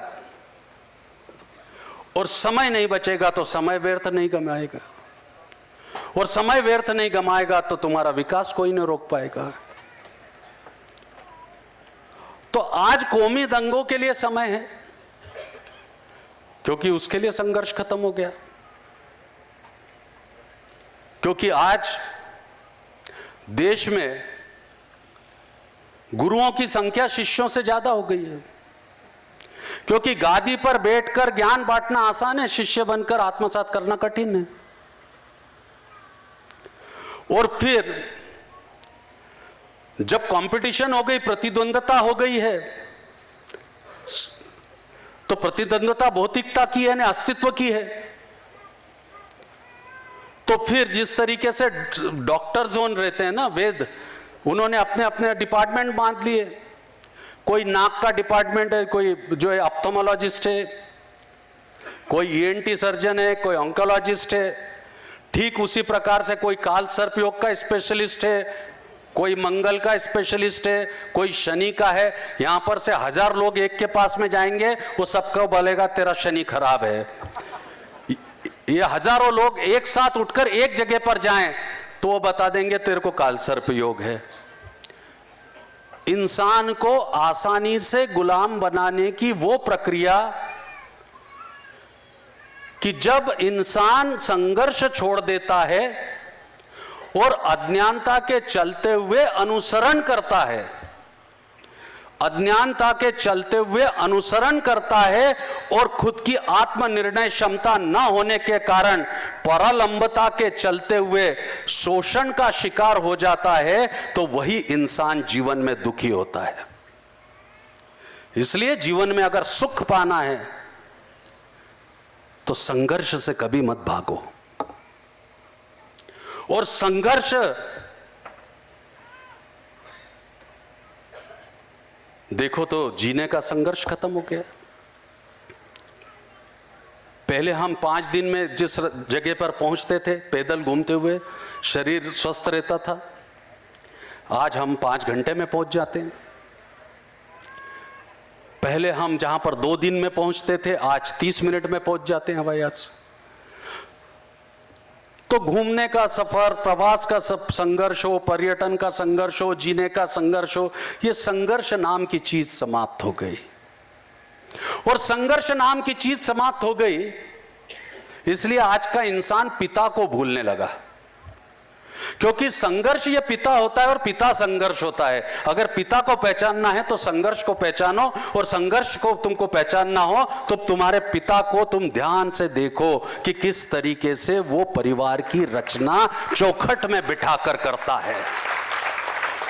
और समय नहीं बचेगा तो समय व्यर्थ नहीं गमाएगा, और समय व्यर्थ नहीं गमाएगा तो तुम्हारा विकास कोई नहीं रोक पाएगा। तो आज कौमी दंगों के लिए समय है, क्योंकि उसके लिए संघर्ष खत्म हो गया। क्योंकि आज देश में गुरुओं की संख्या शिष्यों से ज्यादा हो गई है। क्योंकि गादी पर बैठकर ज्ञान बांटना आसान है, शिष्य बनकर आत्मसात करना कठिन है। और फिर जब कंपटीशन हो गई, प्रतिद्वंदता हो गई है, तो प्रतिद्वंदता भौतिकता की है ना, अस्तित्व की है। तो फिर जिस तरीके से डॉक्टर जोन रहते हैं ना, वेद, उन्होंने अपने अपने डिपार्टमेंट बांध लिए। कोई नाक का डिपार्टमेंट है, कोई जो है ऑप्थोमोलॉजिस्ट है, कोई ईएनटी सर्जन है, कोई ऑन्कोलॉजिस्ट है। ठीक उसी प्रकार से कोई काल सर्प योग का स्पेशलिस्ट है, कोई मंगल का स्पेशलिस्ट है, कोई शनि का है। यहां पर से 1000 लोग एक के पास में जाएंगे, वो सबको बोलेगा तेरा शनि खराब है। ये हजारों लोग एक साथ उठकर एक जगह पर जाएं तो वो बता देंगे तेरे को काल सर्प योग है। इंसान को आसानी से गुलाम बनाने की वो प्रक्रिया कि जब इंसान संघर्ष छोड़ देता है और अज्ञानता के चलते हुए अनुसरण करता है, अज्ञानता के चलते हुए अनुसरण करता है, और खुद की आत्मनिर्णय क्षमता न होने के कारण परालंबता के चलते हुए शोषण का शिकार हो जाता है, तो वही इंसान जीवन में दुखी होता है। इसलिए जीवन में अगर सुख पाना है तो संघर्ष से कभी मत भागो। और संघर्ष देखो तो जीने का संघर्ष खत्म हो गया। पहले हम 5 दिन में जिस जगह पर पहुंचते थे पैदल घूमते हुए, शरीर स्वस्थ रहता था, आज हम 5 घंटे में पहुंच जाते हैं। पहले हम जहां पर 2 दिन में पहुंचते थे, आज 30 मिनट में पहुंच जाते हैं हवाई जहाज से। तो घूमने का सफर, प्रवास का संघर्ष हो, पर्यटन का संघर्ष हो, जीने का संघर्ष हो, ये संघर्ष नाम की चीज समाप्त हो गई। और संघर्ष नाम की चीज समाप्त हो गई, इसलिए आज का इंसान पिता को भूलने लगा। क्योंकि संघर्ष ये पिता होता है और पिता संघर्ष होता है। अगर पिता को पहचानना है तो संघर्ष को पहचानो, और संघर्ष को तुमको पहचानना हो तो तुम्हारे पिता को तुम ध्यान से देखो कि किस तरीके से वो परिवार की रचना चौखट में बिठाकर करता है,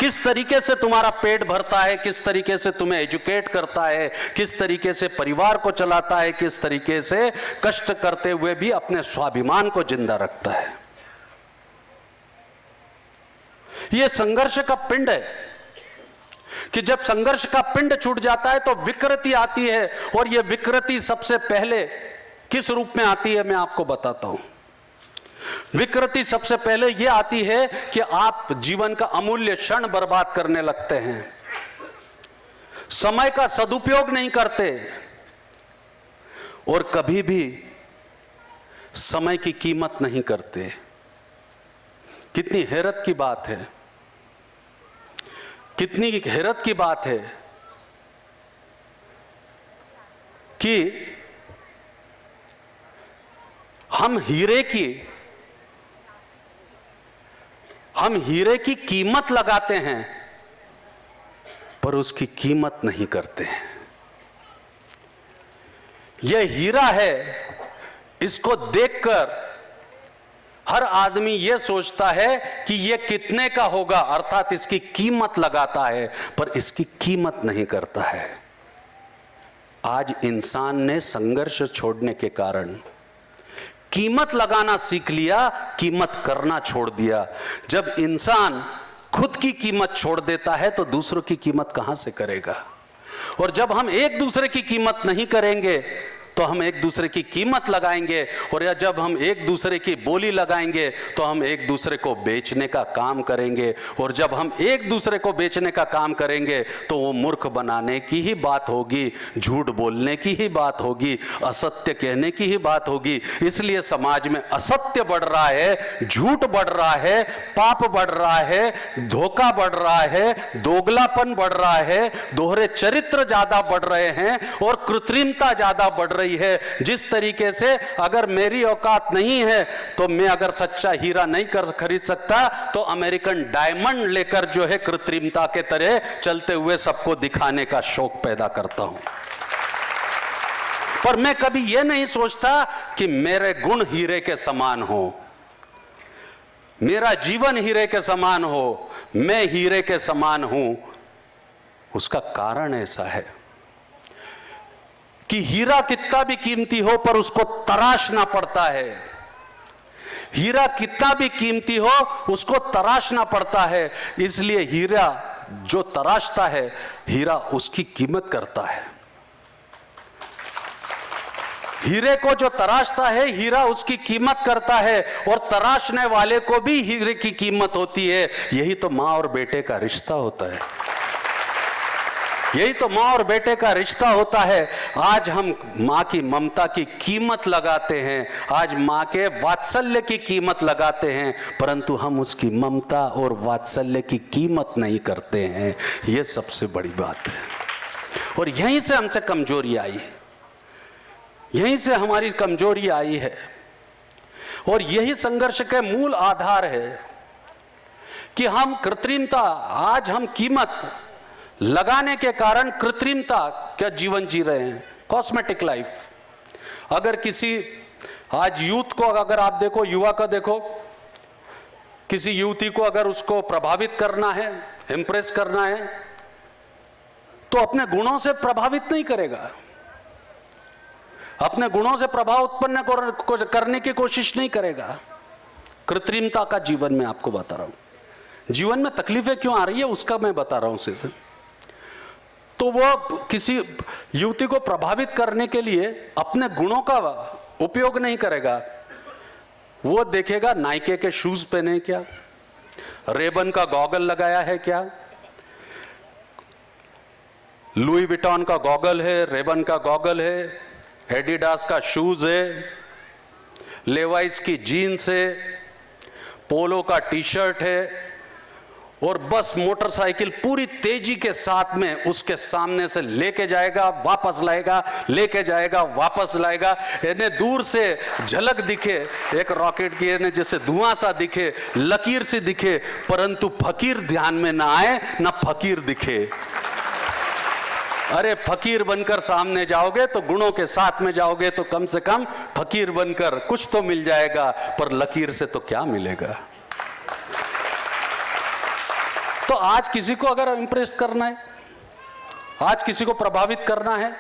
किस तरीके से तुम्हारा पेट भरता है, किस तरीके से तुम्हें एजुकेट करता है, किस तरीके से परिवार को चलाता है, किस तरीके से कष्ट करते हुए भी अपने स्वाभिमान को जिंदा रखता है। यह संघर्ष का पिंड है कि जब संघर्ष का पिंड छूट जाता है तो विकृति आती है, और यह विकृति सबसे पहले किस रूप में आती है मैं आपको बताता हूं। विकृति सबसे पहले यह आती है कि आप जीवन का अमूल्य क्षण बर्बाद करने लगते हैं, समय का सदुपयोग नहीं करते, और कभी भी समय की कीमत नहीं करते। कितनी हैरत की बात है, कितनी हैरत की बात है कि हम हीरे की हम हीरे की कीमत लगाते हैं पर उसकी कीमत नहीं करते हैं। यह हीरा है, इसको देखकर हर आदमी यह सोचता है कि यह कितने का होगा, अर्थात इसकी कीमत लगाता है पर इसकी कीमत नहीं करता है। आज इंसान ने संघर्ष छोड़ने के कारण कीमत लगाना सीख लिया, कीमत करना छोड़ दिया। जब इंसान खुद की कीमत छोड़ देता है तो दूसरों की कीमत कहां से करेगा? और जब हम एक दूसरे की कीमत नहीं करेंगे तो हम एक दूसरे की कीमत लगाएंगे, और या जब हम एक दूसरे की बोली लगाएंगे तो हम एक दूसरे को बेचने का काम करेंगे, और जब हम एक दूसरे को बेचने का काम करेंगे तो वो मूर्ख बनाने की ही बात होगी, झूठ बोलने की ही बात होगी, असत्य कहने की ही बात होगी। इसलिए समाज में असत्य बढ़ रहा है, झूठ बढ़ रहा है, पाप बढ़ रहा है, धोखा बढ़ रहा है, दोगलापन बढ़ रहा है, दोहरे चरित्र ज्यादा बढ़ रहे हैं और कृत्रिमता ज्यादा बढ़ रही है। जिस तरीके से अगर मेरी औकात नहीं है तो मैं अगर सच्चा हीरा नहीं खरीद सकता तो अमेरिकन डायमंड लेकर जो है कृत्रिमता के तरह चलते हुए सबको दिखाने का शौक पैदा करता हूं। पर मैं कभी यह नहीं सोचता कि मेरे गुण हीरे के समान हो, मेरा जीवन हीरे के समान हो, मैं हीरे के समान हूं। उसका कारण ऐसा है कि हीरा कितना भी कीमती हो पर उसको तराशना पड़ता है। हीरा कितना भी कीमती हो उसको तराशना पड़ता है। इसलिए हीरा जो तराशता है, हीरा उसकी कीमत करता है। हीरे को जो तराशता है, हीरा उसकी कीमत करता है, और तराशने वाले को भी हीरे की कीमत होती है। यही तो मां और बेटे का रिश्ता होता है, यही तो मां और बेटे का रिश्ता होता है। आज हम मां की ममता की कीमत लगाते हैं, आज मां के वात्सल्य की कीमत लगाते हैं, परंतु हम उसकी ममता और वात्सल्य की कीमत नहीं करते हैं। यह सबसे बड़ी बात है, और यहीं से हमसे कमजोरी आई, यहीं से हमारी कमजोरी आई है। और यही संघर्ष के मूल आधार है कि हम कृत्रिमता, आज हम कीमत लगाने के कारण कृत्रिमता क्या जीवन जी रहे हैं, कॉस्मेटिक लाइफ। अगर किसी आज यूथ को अगर आप देखो, युवा का देखो, किसी युवती को अगर उसको प्रभावित करना है, इंप्रेस करना है, तो अपने गुणों से प्रभावित नहीं करेगा, अपने गुणों से प्रभाव उत्पन्न करने की कोशिश नहीं करेगा। कृत्रिमता का जीवन में आपको बता रहा हूं, जीवन में तकलीफें क्यों आ रही है उसका मैं बता रहा हूं सिर्फ। तो वो किसी युवती को प्रभावित करने के लिए अपने गुणों का उपयोग नहीं करेगा। वो देखेगा नाइके के शूज पहने क्या, रेबन का गॉगल लगाया है क्या, लुई विटॉन का गॉगल है, रेबन का गॉगल है, एडिडास का शूज है, लेवाइस की जीन्स है, पोलो का टी शर्ट है, और बस मोटरसाइकिल पूरी तेजी के साथ में उसके सामने से लेके जाएगा, वापस लाएगा, लेके जाएगा, वापस लाएगा। इन्हें दूर से झलक दिखे एक रॉकेट की, इन्हें जैसे धुआं सा दिखे, लकीर सी दिखे, परंतु फकीर ध्यान में ना आए, ना फकीर दिखे। अरे फकीर बनकर सामने जाओगे तो गुणों के साथ में जाओगे तो कम से कम फकीर बनकर कुछ तो मिल जाएगा, पर लकीर से तो क्या मिलेगा। तो आज किसी को अगर इंप्रेस करना है, आज किसी को प्रभावित करना है,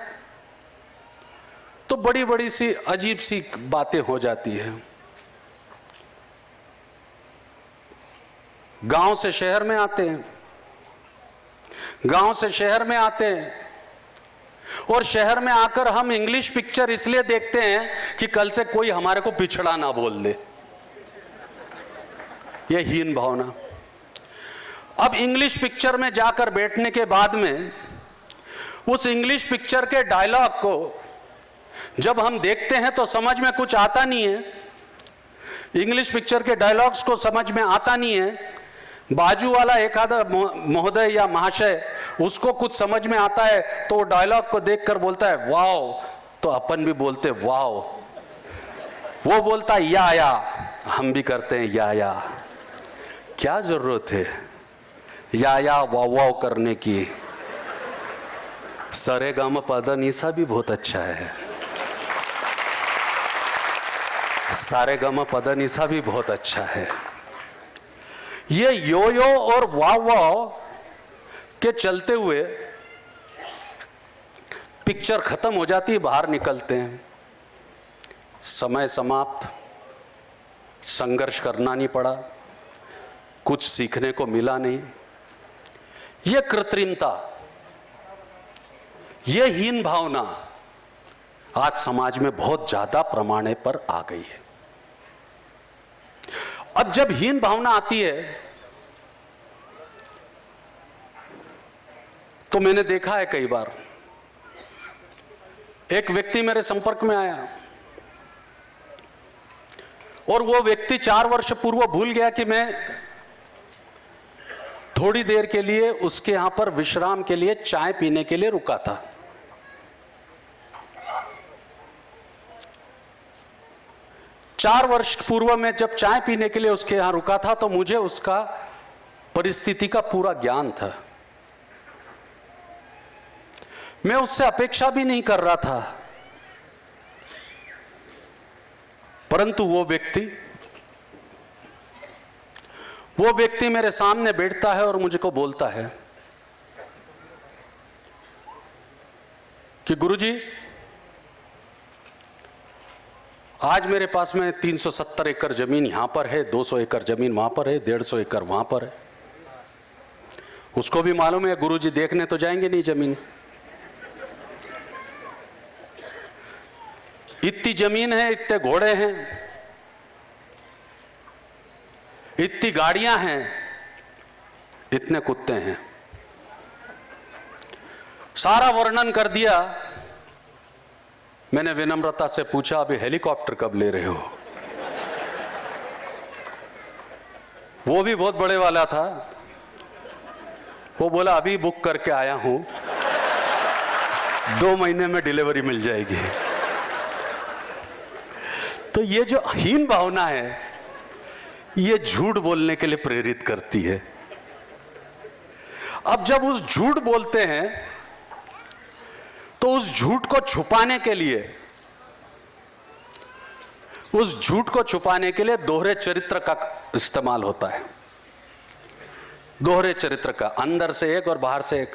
तो बड़ी बड़ी सी अजीब सी बातें हो जाती है। गांव से शहर में आते हैं, गांव से शहर में आते हैं, और शहर में आकर हम इंग्लिश पिक्चर इसलिए देखते हैं कि कल से कोई हमारे को पिछड़ा ना बोल दे, यह हीन भावना। अब इंग्लिश पिक्चर में जाकर बैठने के बाद में उस इंग्लिश पिक्चर के डायलॉग को जब हम देखते हैं तो समझ में कुछ आता नहीं है, इंग्लिश पिक्चर के डायलॉग्स को समझ में आता नहीं है। बाजू वाला एक आधा महोदय या महाशय उसको कुछ समझ में आता है तो डायलॉग को देखकर बोलता है वाओ, तो अपन भी बोलते वाओ, वो बोलता है या, हम भी करते हैं या। क्या जरूरत है या वाव वाव करने की? सरे गामा पदा निसा भी बहुत अच्छा है, सारे गामा पदा निसा भी बहुत अच्छा है। ये यो यो और वाव वाव के चलते हुए पिक्चर खत्म हो जाती है, बाहर निकलते हैं, समय समाप्त, संघर्ष करना नहीं पड़ा, कुछ सीखने को मिला नहीं। यह कृत्रिमता, यह हीन भावना आज समाज में बहुत ज्यादा पैमाने पर आ गई है। अब जब हीन भावना आती है तो मैंने देखा है कई बार, एक व्यक्ति मेरे संपर्क में आया और वो व्यक्ति 4 वर्ष पूर्व भूल गया कि मैं थोड़ी देर के लिए उसके यहां पर विश्राम के लिए चाय पीने के लिए रुका था। चार वर्ष पूर्व में जब चाय पीने के लिए उसके यहां रुका था तो मुझे उसका परिस्थिति का पूरा ज्ञान था। मैं उससे अपेक्षा भी नहीं कर रहा था, परंतु वो व्यक्ति मेरे सामने बैठता है और मुझे को बोलता है कि गुरुजी, आज मेरे पास में 370 एकड़ जमीन यहां पर है, 200 एकड़ जमीन वहां पर है, 150 एकड़ वहां पर है। उसको भी मालूम है गुरुजी देखने तो जाएंगे नहीं जमीन। इतनी जमीन है, इतने घोड़े हैं, इतनी गाड़ियां हैं, इतने कुत्ते हैं, सारा वर्णन कर दिया। मैंने विनम्रता से पूछा, अभी हेलीकॉप्टर कब ले रहे हो? वो भी बहुत बड़े वाला था। वो बोला अभी बुक करके आया हूं, 2 महीने में डिलीवरी मिल जाएगी। तो ये जो हीन भावना है, ये झूठ बोलने के लिए प्रेरित करती है। अब जब उस झूठ बोलते हैं तो उस झूठ को छुपाने के लिए दोहरे चरित्र का इस्तेमाल होता है। दोहरे चरित्र का, अंदर से एक और बाहर से एक।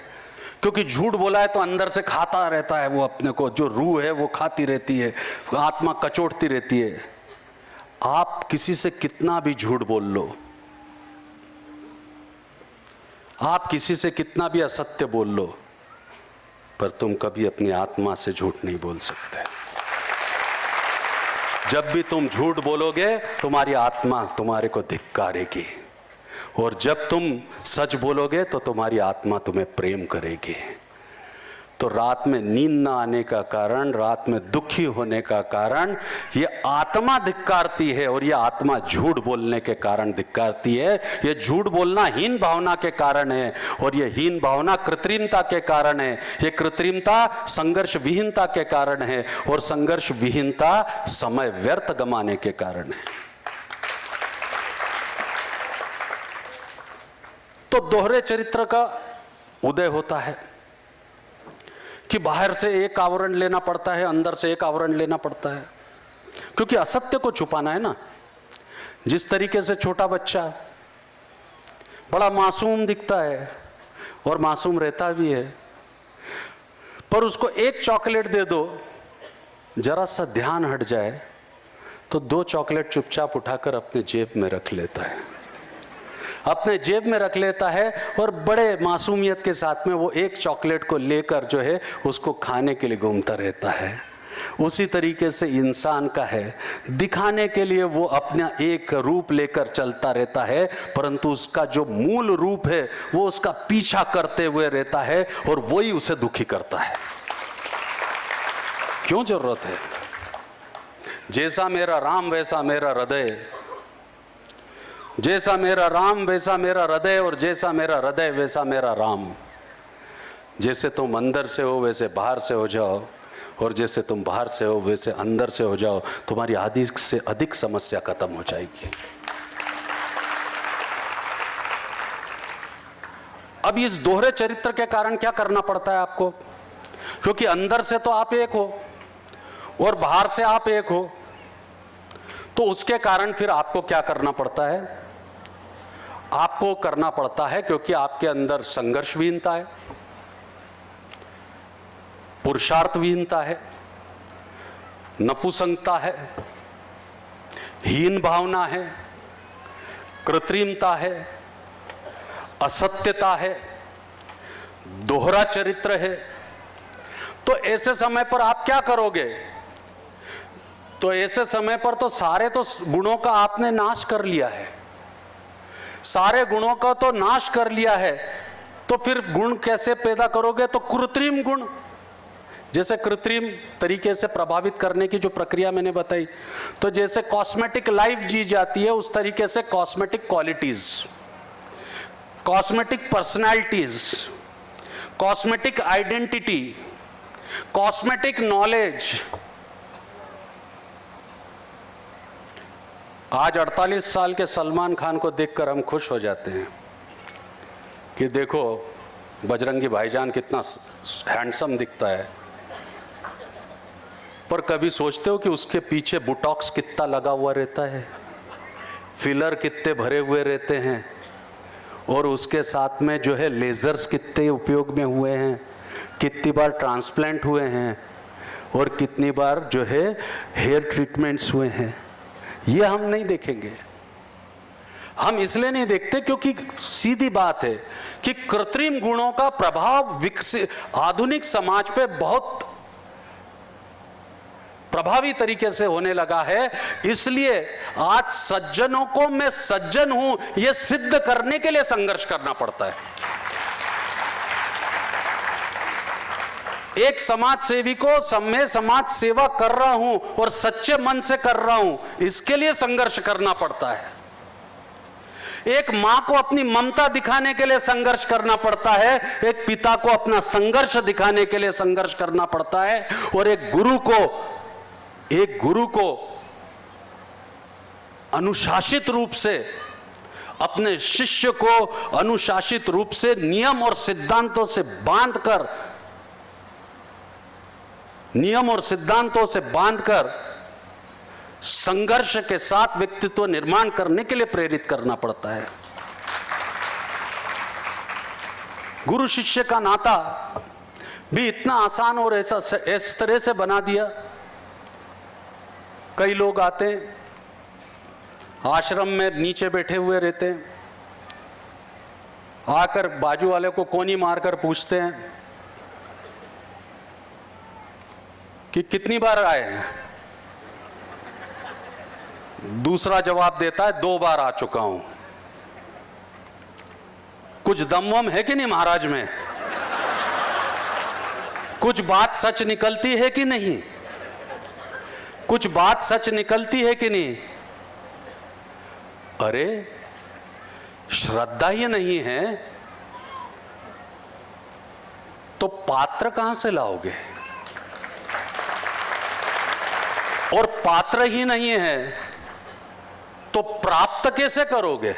क्योंकि झूठ बोला है तो अंदर से खाता रहता है वो, अपने को जो रूह है वो खाती रहती है, आत्मा कचोटती रहती है। आप किसी से कितना भी झूठ बोल लो, आप किसी से कितना भी असत्य बोल लो, पर तुम कभी अपनी आत्मा से झूठ नहीं बोल सकते। जब भी तुम झूठ बोलोगे तुम्हारी आत्मा तुम्हारे को धिक्कारेगी, और जब तुम सच बोलोगे तो तुम्हारी आत्मा तुम्हें प्रेम करेगी। तो रात में नींद ना आने का कारण, रात में दुखी होने का कारण ये आत्मा धिक्कारती है, और ये आत्मा झूठ बोलने के कारण धिक्कारती है। ये झूठ बोलना हीन भावना के कारण है, और ये हीन भावना कृत्रिमता के कारण है। ये कृत्रिमता संघर्ष विहीनता के कारण है, और संघर्ष विहीनता समय व्यर्थ गंवाने के कारण है। तो दोहरे चरित्र का उदय होता है कि बाहर से एक आवरण लेना पड़ता है, अंदर से एक आवरण लेना पड़ता है, क्योंकि असत्य को छुपाना है ना। जिस तरीके से छोटा बच्चा बड़ा मासूम दिखता है और मासूम रहता भी है, पर उसको एक चॉकलेट दे दो, जरा सा ध्यान हट जाए तो 2 चॉकलेट चुपचाप उठाकर अपने जेब में रख लेता है, अपने जेब में रख लेता है, और बड़े मासूमियत के साथ में वो एक चॉकलेट को लेकर जो है उसको खाने के लिए घूमता रहता है। उसी तरीके से इंसान का है, दिखाने के लिए वो अपना एक रूप लेकर चलता रहता है, परंतु उसका जो मूल रूप है वो उसका पीछा करते हुए रहता है, और वही उसे दुखी करता है। क्यों जरूरत है? जैसा मेरा राम वैसा मेरा हृदय, जैसा मेरा राम वैसा मेरा हृदय, और जैसा मेरा हृदय वैसा मेरा राम। जैसे तुम अंदर से हो वैसे बाहर से हो जाओ, और जैसे तुम बाहर से हो वैसे अंदर से हो जाओ, तुम्हारी आधी से अधिक समस्या खत्म हो जाएगी। अब इस दोहरे चरित्र के कारण क्या करना पड़ता है आपको? क्योंकि अंदर से तो आप एक हो और बाहर से आप एक हो, तो उसके कारण फिर आपको क्या करना पड़ता है? आपको करना पड़ता है, क्योंकि आपके अंदर संघर्षविहीनता है, पुरुषार्थविहीनता है, नपुंसकता है, हीन भावना है, कृत्रिमता है, असत्यता है, दोहरा चरित्र है। तो ऐसे समय पर आप क्या करोगे? तो ऐसे समय पर तो सारे तो गुणों का आपने नाश कर लिया है, सारे गुणों का तो नाश कर लिया है, तो फिर गुण कैसे पैदा करोगे? तो कृत्रिम गुण, जैसे कृत्रिम तरीके से प्रभावित करने की जो प्रक्रिया मैंने बताई, तो जैसे कॉस्मेटिक लाइफ जी जाती है उस तरीके से cosmetic qualities, cosmetic personalities, cosmetic identity, cosmetic knowledge. आज 48 साल के सलमान खान को देखकर हम खुश हो जाते हैं कि देखो बजरंगी भाईजान कितना हैंडसम दिखता है, पर कभी सोचते हो कि उसके पीछे बुटॉक्स कितना लगा हुआ रहता है, फिलर कितने भरे हुए रहते हैं, और उसके साथ में जो है लेजर्स कितने उपयोग में हुए हैं, कितनी बार ट्रांसप्लांट हुए हैं, और कितनी बार जो है हेयर ट्रीटमेंट्स हुए हैं। ये हम नहीं देखेंगे। हम इसलिए नहीं देखते क्योंकि सीधी बात है कि कृत्रिम गुणों का प्रभाव विकसित आधुनिक समाज पे बहुत प्रभावी तरीके से होने लगा है। इसलिए आज सज्जनों को मैं सज्जन हूं यह सिद्ध करने के लिए संघर्ष करना पड़ता है। एक समाज सेवी को मैं समाज सेवा कर रहा हूं और सच्चे मन से कर रहा हूं, इसके लिए संघर्ष करना पड़ता है। एक मां को अपनी ममता दिखाने के लिए संघर्ष करना पड़ता है, एक पिता को अपना संघर्ष दिखाने के लिए संघर्ष करना पड़ता है, और एक गुरु को अनुशासित रूप से अपने शिष्य को अनुशासित रूप से नियम और सिद्धांतों से बांधकर संघर्ष के साथ व्यक्तित्व निर्माण करने के लिए प्रेरित करना पड़ता है। गुरु शिष्य का नाता भी इतना आसान और इस तरह से बना दिया। कई लोग आते हैं, आश्रम में नीचे बैठे हुए रहते हैं, आकर बाजू वाले को कोनी मारकर पूछते हैं कि कितनी बार आए हैं। दूसरा जवाब देता है 2 बार आ चुका हूं। कुछ दमवम है कि नहीं महाराज में? कुछ बात सच निकलती है कि नहीं? कुछ बात सच निकलती है कि नहीं? अरे श्रद्धा ही नहीं है तो पात्र कहां से लाओगे? और पात्र ही नहीं है तो प्राप्त कैसे करोगे?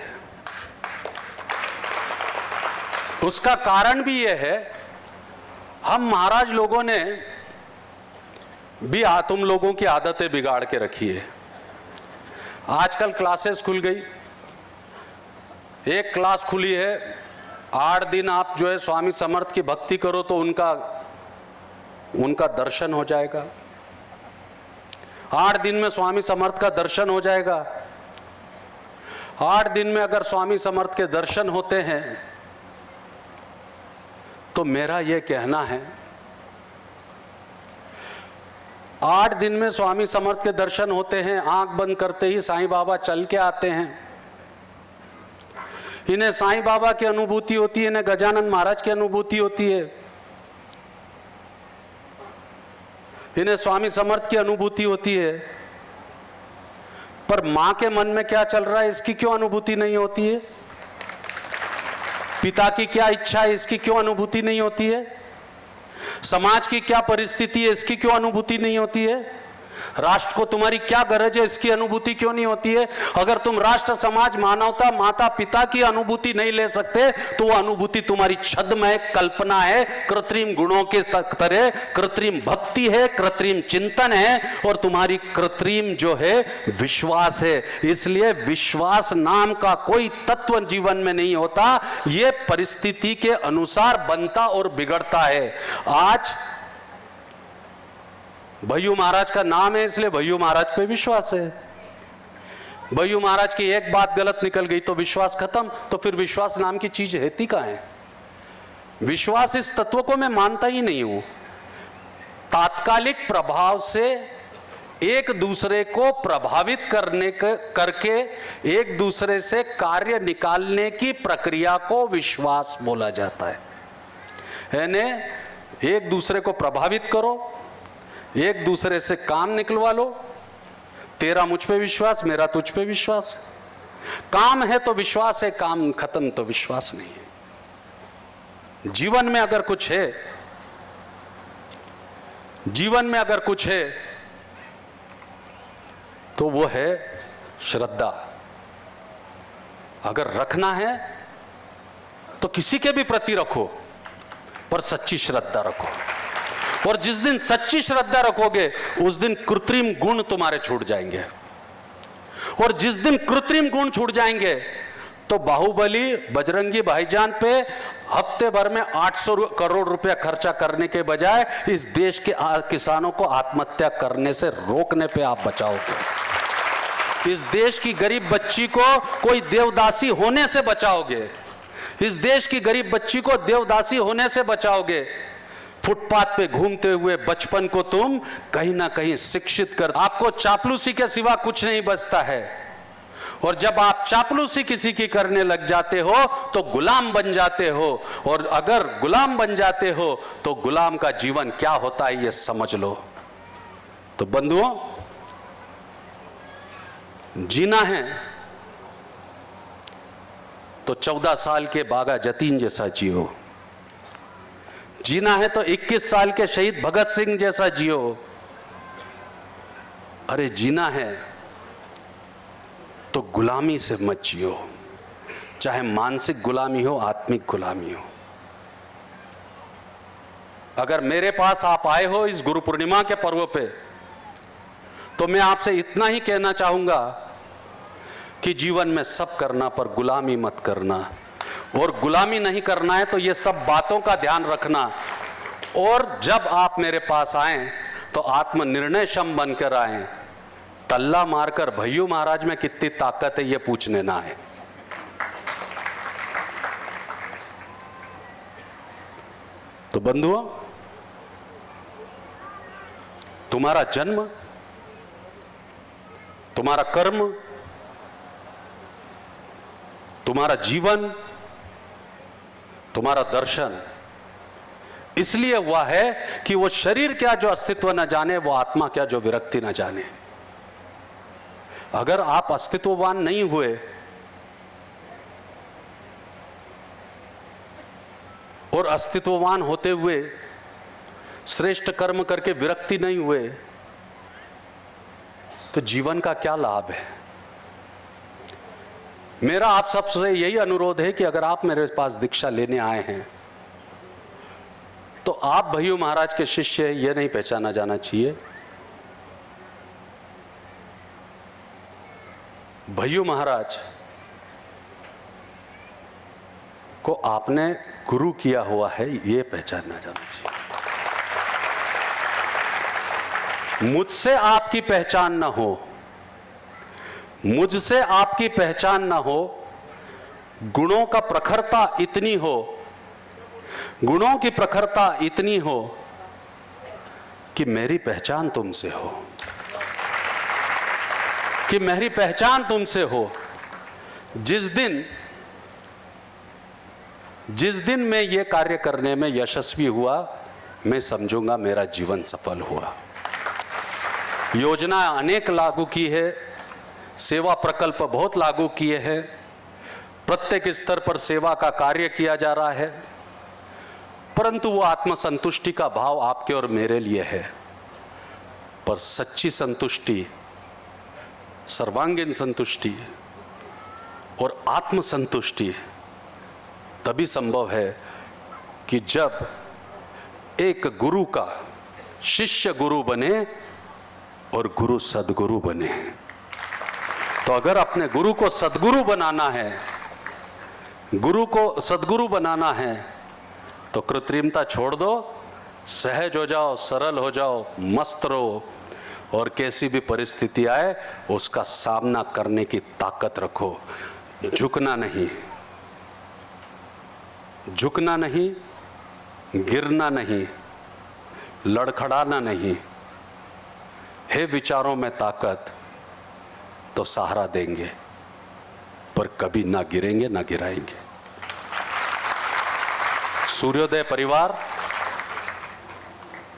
उसका कारण भी यह है, हम महाराज लोगों ने भी तुम लोगों की आदतें बिगाड़ के रखी है। आजकल क्लासेस खुल गई, एक क्लास खुली है, 8 दिन आप जो है स्वामी समर्थ की भक्ति करो तो उनका दर्शन हो जाएगा। 8 दिन में स्वामी समर्थ का दर्शन हो जाएगा। 8 दिन में अगर स्वामी समर्थ के दर्शन होते हैं तो मेरा यह कहना है, 8 दिन में स्वामी समर्थ के दर्शन होते हैं, आंख बंद करते ही साईं बाबा चल के आते हैं। इन्हें साईं बाबा की अनुभूति होती है, इन्हें गजानन महाराज की अनुभूति होती है, इन्हें स्वामी समर्थ की अनुभूति होती है, पर मां के मन में क्या चल रहा है इसकी क्यों अनुभूति नहीं होती है? पिता की क्या इच्छा है इसकी क्यों अनुभूति नहीं होती है? समाज की क्या परिस्थिति है इसकी क्यों अनुभूति नहीं होती है? राष्ट्र को तुम्हारी क्या गरज है, इसकी अनुभूति क्यों नहीं होती है? अगर तुम राष्ट्र, समाज, मानवता, माता पिता की अनुभूति नहीं ले सकते तो वो अनुभूति तुम्हारी छद्म कल्पना है, कृत्रिम गुणों के तरह कृत्रिम भक्ति है, कृत्रिम चिंतन है और तुम्हारी कृत्रिम जो है विश्वास है। इसलिए विश्वास नाम का कोई तत्व जीवन में नहीं होता, यह परिस्थिति के अनुसार बनता और बिगड़ता है। आज भय्यू महाराज का नाम है इसलिए भय्यू महाराज पे विश्वास है। भय्यू महाराज की एक बात गलत निकल गई तो विश्वास खत्म। तो फिर विश्वास नाम की चीज रहती कहां है? विश्वास इस तत्व को मैं मानता ही नहीं हूं। तात्कालिक प्रभाव से एक दूसरे को प्रभावित करके एक दूसरे से कार्य निकालने की प्रक्रिया को विश्वास बोला जाता है। यानी एक दूसरे को प्रभावित करो, एक दूसरे से काम निकलवा लो, तेरा मुझ पे विश्वास, मेरा तुझ पे विश्वास। काम है तो विश्वास है, काम खत्म तो विश्वास नहीं है। जीवन में अगर कुछ है, जीवन में अगर कुछ है तो वो है श्रद्धा। अगर रखना है तो किसी के भी प्रति रखो, पर सच्ची श्रद्धा रखो। और जिस दिन सच्ची श्रद्धा रखोगे उस दिन कृत्रिम गुण तुम्हारे छूट जाएंगे। और जिस दिन कृत्रिम गुण छूट जाएंगे तो बाहुबली बजरंगी भाईजान पे हफ्ते भर में 800 करोड़ रुपया खर्चा करने के बजाय इस देश के किसानों को आत्महत्या करने से रोकने पे आप बचाओगे। इस देश की गरीब बच्ची को कोई देवदासी होने से बचाओगे। इस देश की गरीब बच्ची को देवदासी होने से बचाओगे। फुटपाथ पे घूमते हुए बचपन को तुम कहीं ना कहीं शिक्षित कर, आपको चापलूसी के सिवा कुछ नहीं बचता है। और जब आप चापलूसी किसी की करने लग जाते हो तो गुलाम बन जाते हो। और अगर गुलाम बन जाते हो तो गुलाम का जीवन क्या होता है ये समझ लो। तो बंधुओं, जीना है तो 14 साल के बागा जतीन जैसा जियो। जीना है तो 21 साल के शहीद भगत सिंह जैसा जियो। अरे जीना है तो गुलामी से मत जियो, चाहे मानसिक गुलामी हो, आत्मिक गुलामी हो। अगर मेरे पास आप आए हो इस गुरु पूर्णिमा के पर्व पे तो मैं आपसे इतना ही कहना चाहूंगा कि जीवन में सब करना पर गुलामी मत करना। और गुलामी नहीं करना है तो ये सब बातों का ध्यान रखना। और जब आप मेरे पास आए तो आत्मनिर्णय क्षम बनकर आए। तल्ला मारकर भय्यू महाराज में कितनी ताकत है ये पूछने ना है। तो बंधुओं, तुम्हारा जन्म, तुम्हारा कर्म, तुम्हारा जीवन, तुम्हारा दर्शन इसलिए हुआ है कि वो शरीर क्या जो अस्तित्व न जाने, वो आत्मा क्या जो विरक्ति न जाने। अगर आप अस्तित्ववान नहीं हुए और अस्तित्ववान होते हुए श्रेष्ठ कर्म करके विरक्ति नहीं हुए तो जीवन का क्या लाभ है? मेरा आप सबसे यही अनुरोध है कि अगर आप मेरे पास दीक्षा लेने आए हैं तो आप भय्यू महाराज के शिष्य हैं यह नहीं पहचाना जाना चाहिए। भय्यू महाराज को आपने गुरु किया हुआ है यह पहचाना जाना चाहिए। मुझसे आपकी पहचान ना हो, मुझसे आपकी पहचान ना हो, गुणों का प्रखरता इतनी हो, गुणों की प्रखरता इतनी हो कि मेरी पहचान तुमसे हो, कि मेरी पहचान तुमसे हो। जिस दिन मैं ये कार्य करने में यशस्वी हुआ, मैं समझूंगा मेरा जीवन सफल हुआ। योजना अनेक लागू की है, सेवा प्रकल्प बहुत लागू किए हैं, प्रत्येक स्तर पर सेवा का कार्य किया जा रहा है, परंतु वो आत्मसंतुष्टि का भाव आपके और मेरे लिए है। पर सच्ची संतुष्टि, सर्वांगीण संतुष्टि और आत्म संतुष्टि तभी संभव है कि जब एक गुरु का शिष्य गुरु बने और गुरु सद्गुरु बने। तो अगर अपने गुरु को सद्गुरु बनाना है, गुरु को सद्गुरु बनाना है, तो कृत्रिमता छोड़ दो, सहज हो जाओ, सरल हो जाओ, मस्त रहो और कैसी भी परिस्थिति आए उसका सामना करने की ताकत रखो। झुकना नहीं, झुकना नहीं, गिरना नहीं, लड़खड़ाना नहीं। है विचारों में ताकत तो सहारा देंगे, पर कभी ना गिरेंगे ना गिराएंगे। सूर्योदय परिवार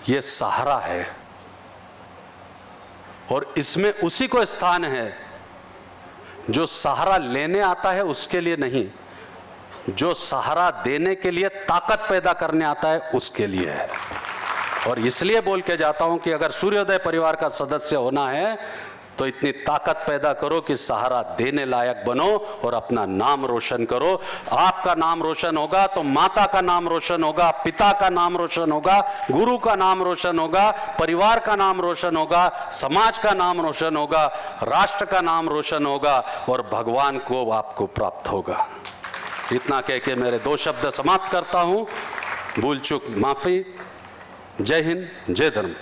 ये सहारा है और इसमें उसी को स्थान है जो सहारा लेने आता है, उसके लिए नहीं, जो सहारा देने के लिए ताकत पैदा करने आता है उसके लिए है। और इसलिए बोल के जाता हूं कि अगर सूर्योदय परिवार का सदस्य होना है तो इतनी ताकत पैदा करो कि सहारा देने लायक बनो और अपना नाम रोशन करो। आपका नाम रोशन होगा तो माता का नाम रोशन होगा, पिता का नाम रोशन होगा, गुरु का नाम रोशन होगा, परिवार का नाम रोशन होगा, समाज का नाम रोशन होगा, राष्ट्र का नाम रोशन होगा और भगवान को आपको प्राप्त होगा। इतना कह के मेरे 2 शब्द समाप्त करता हूं। भूल चूक माफी। जय हिंद, जय धर्म।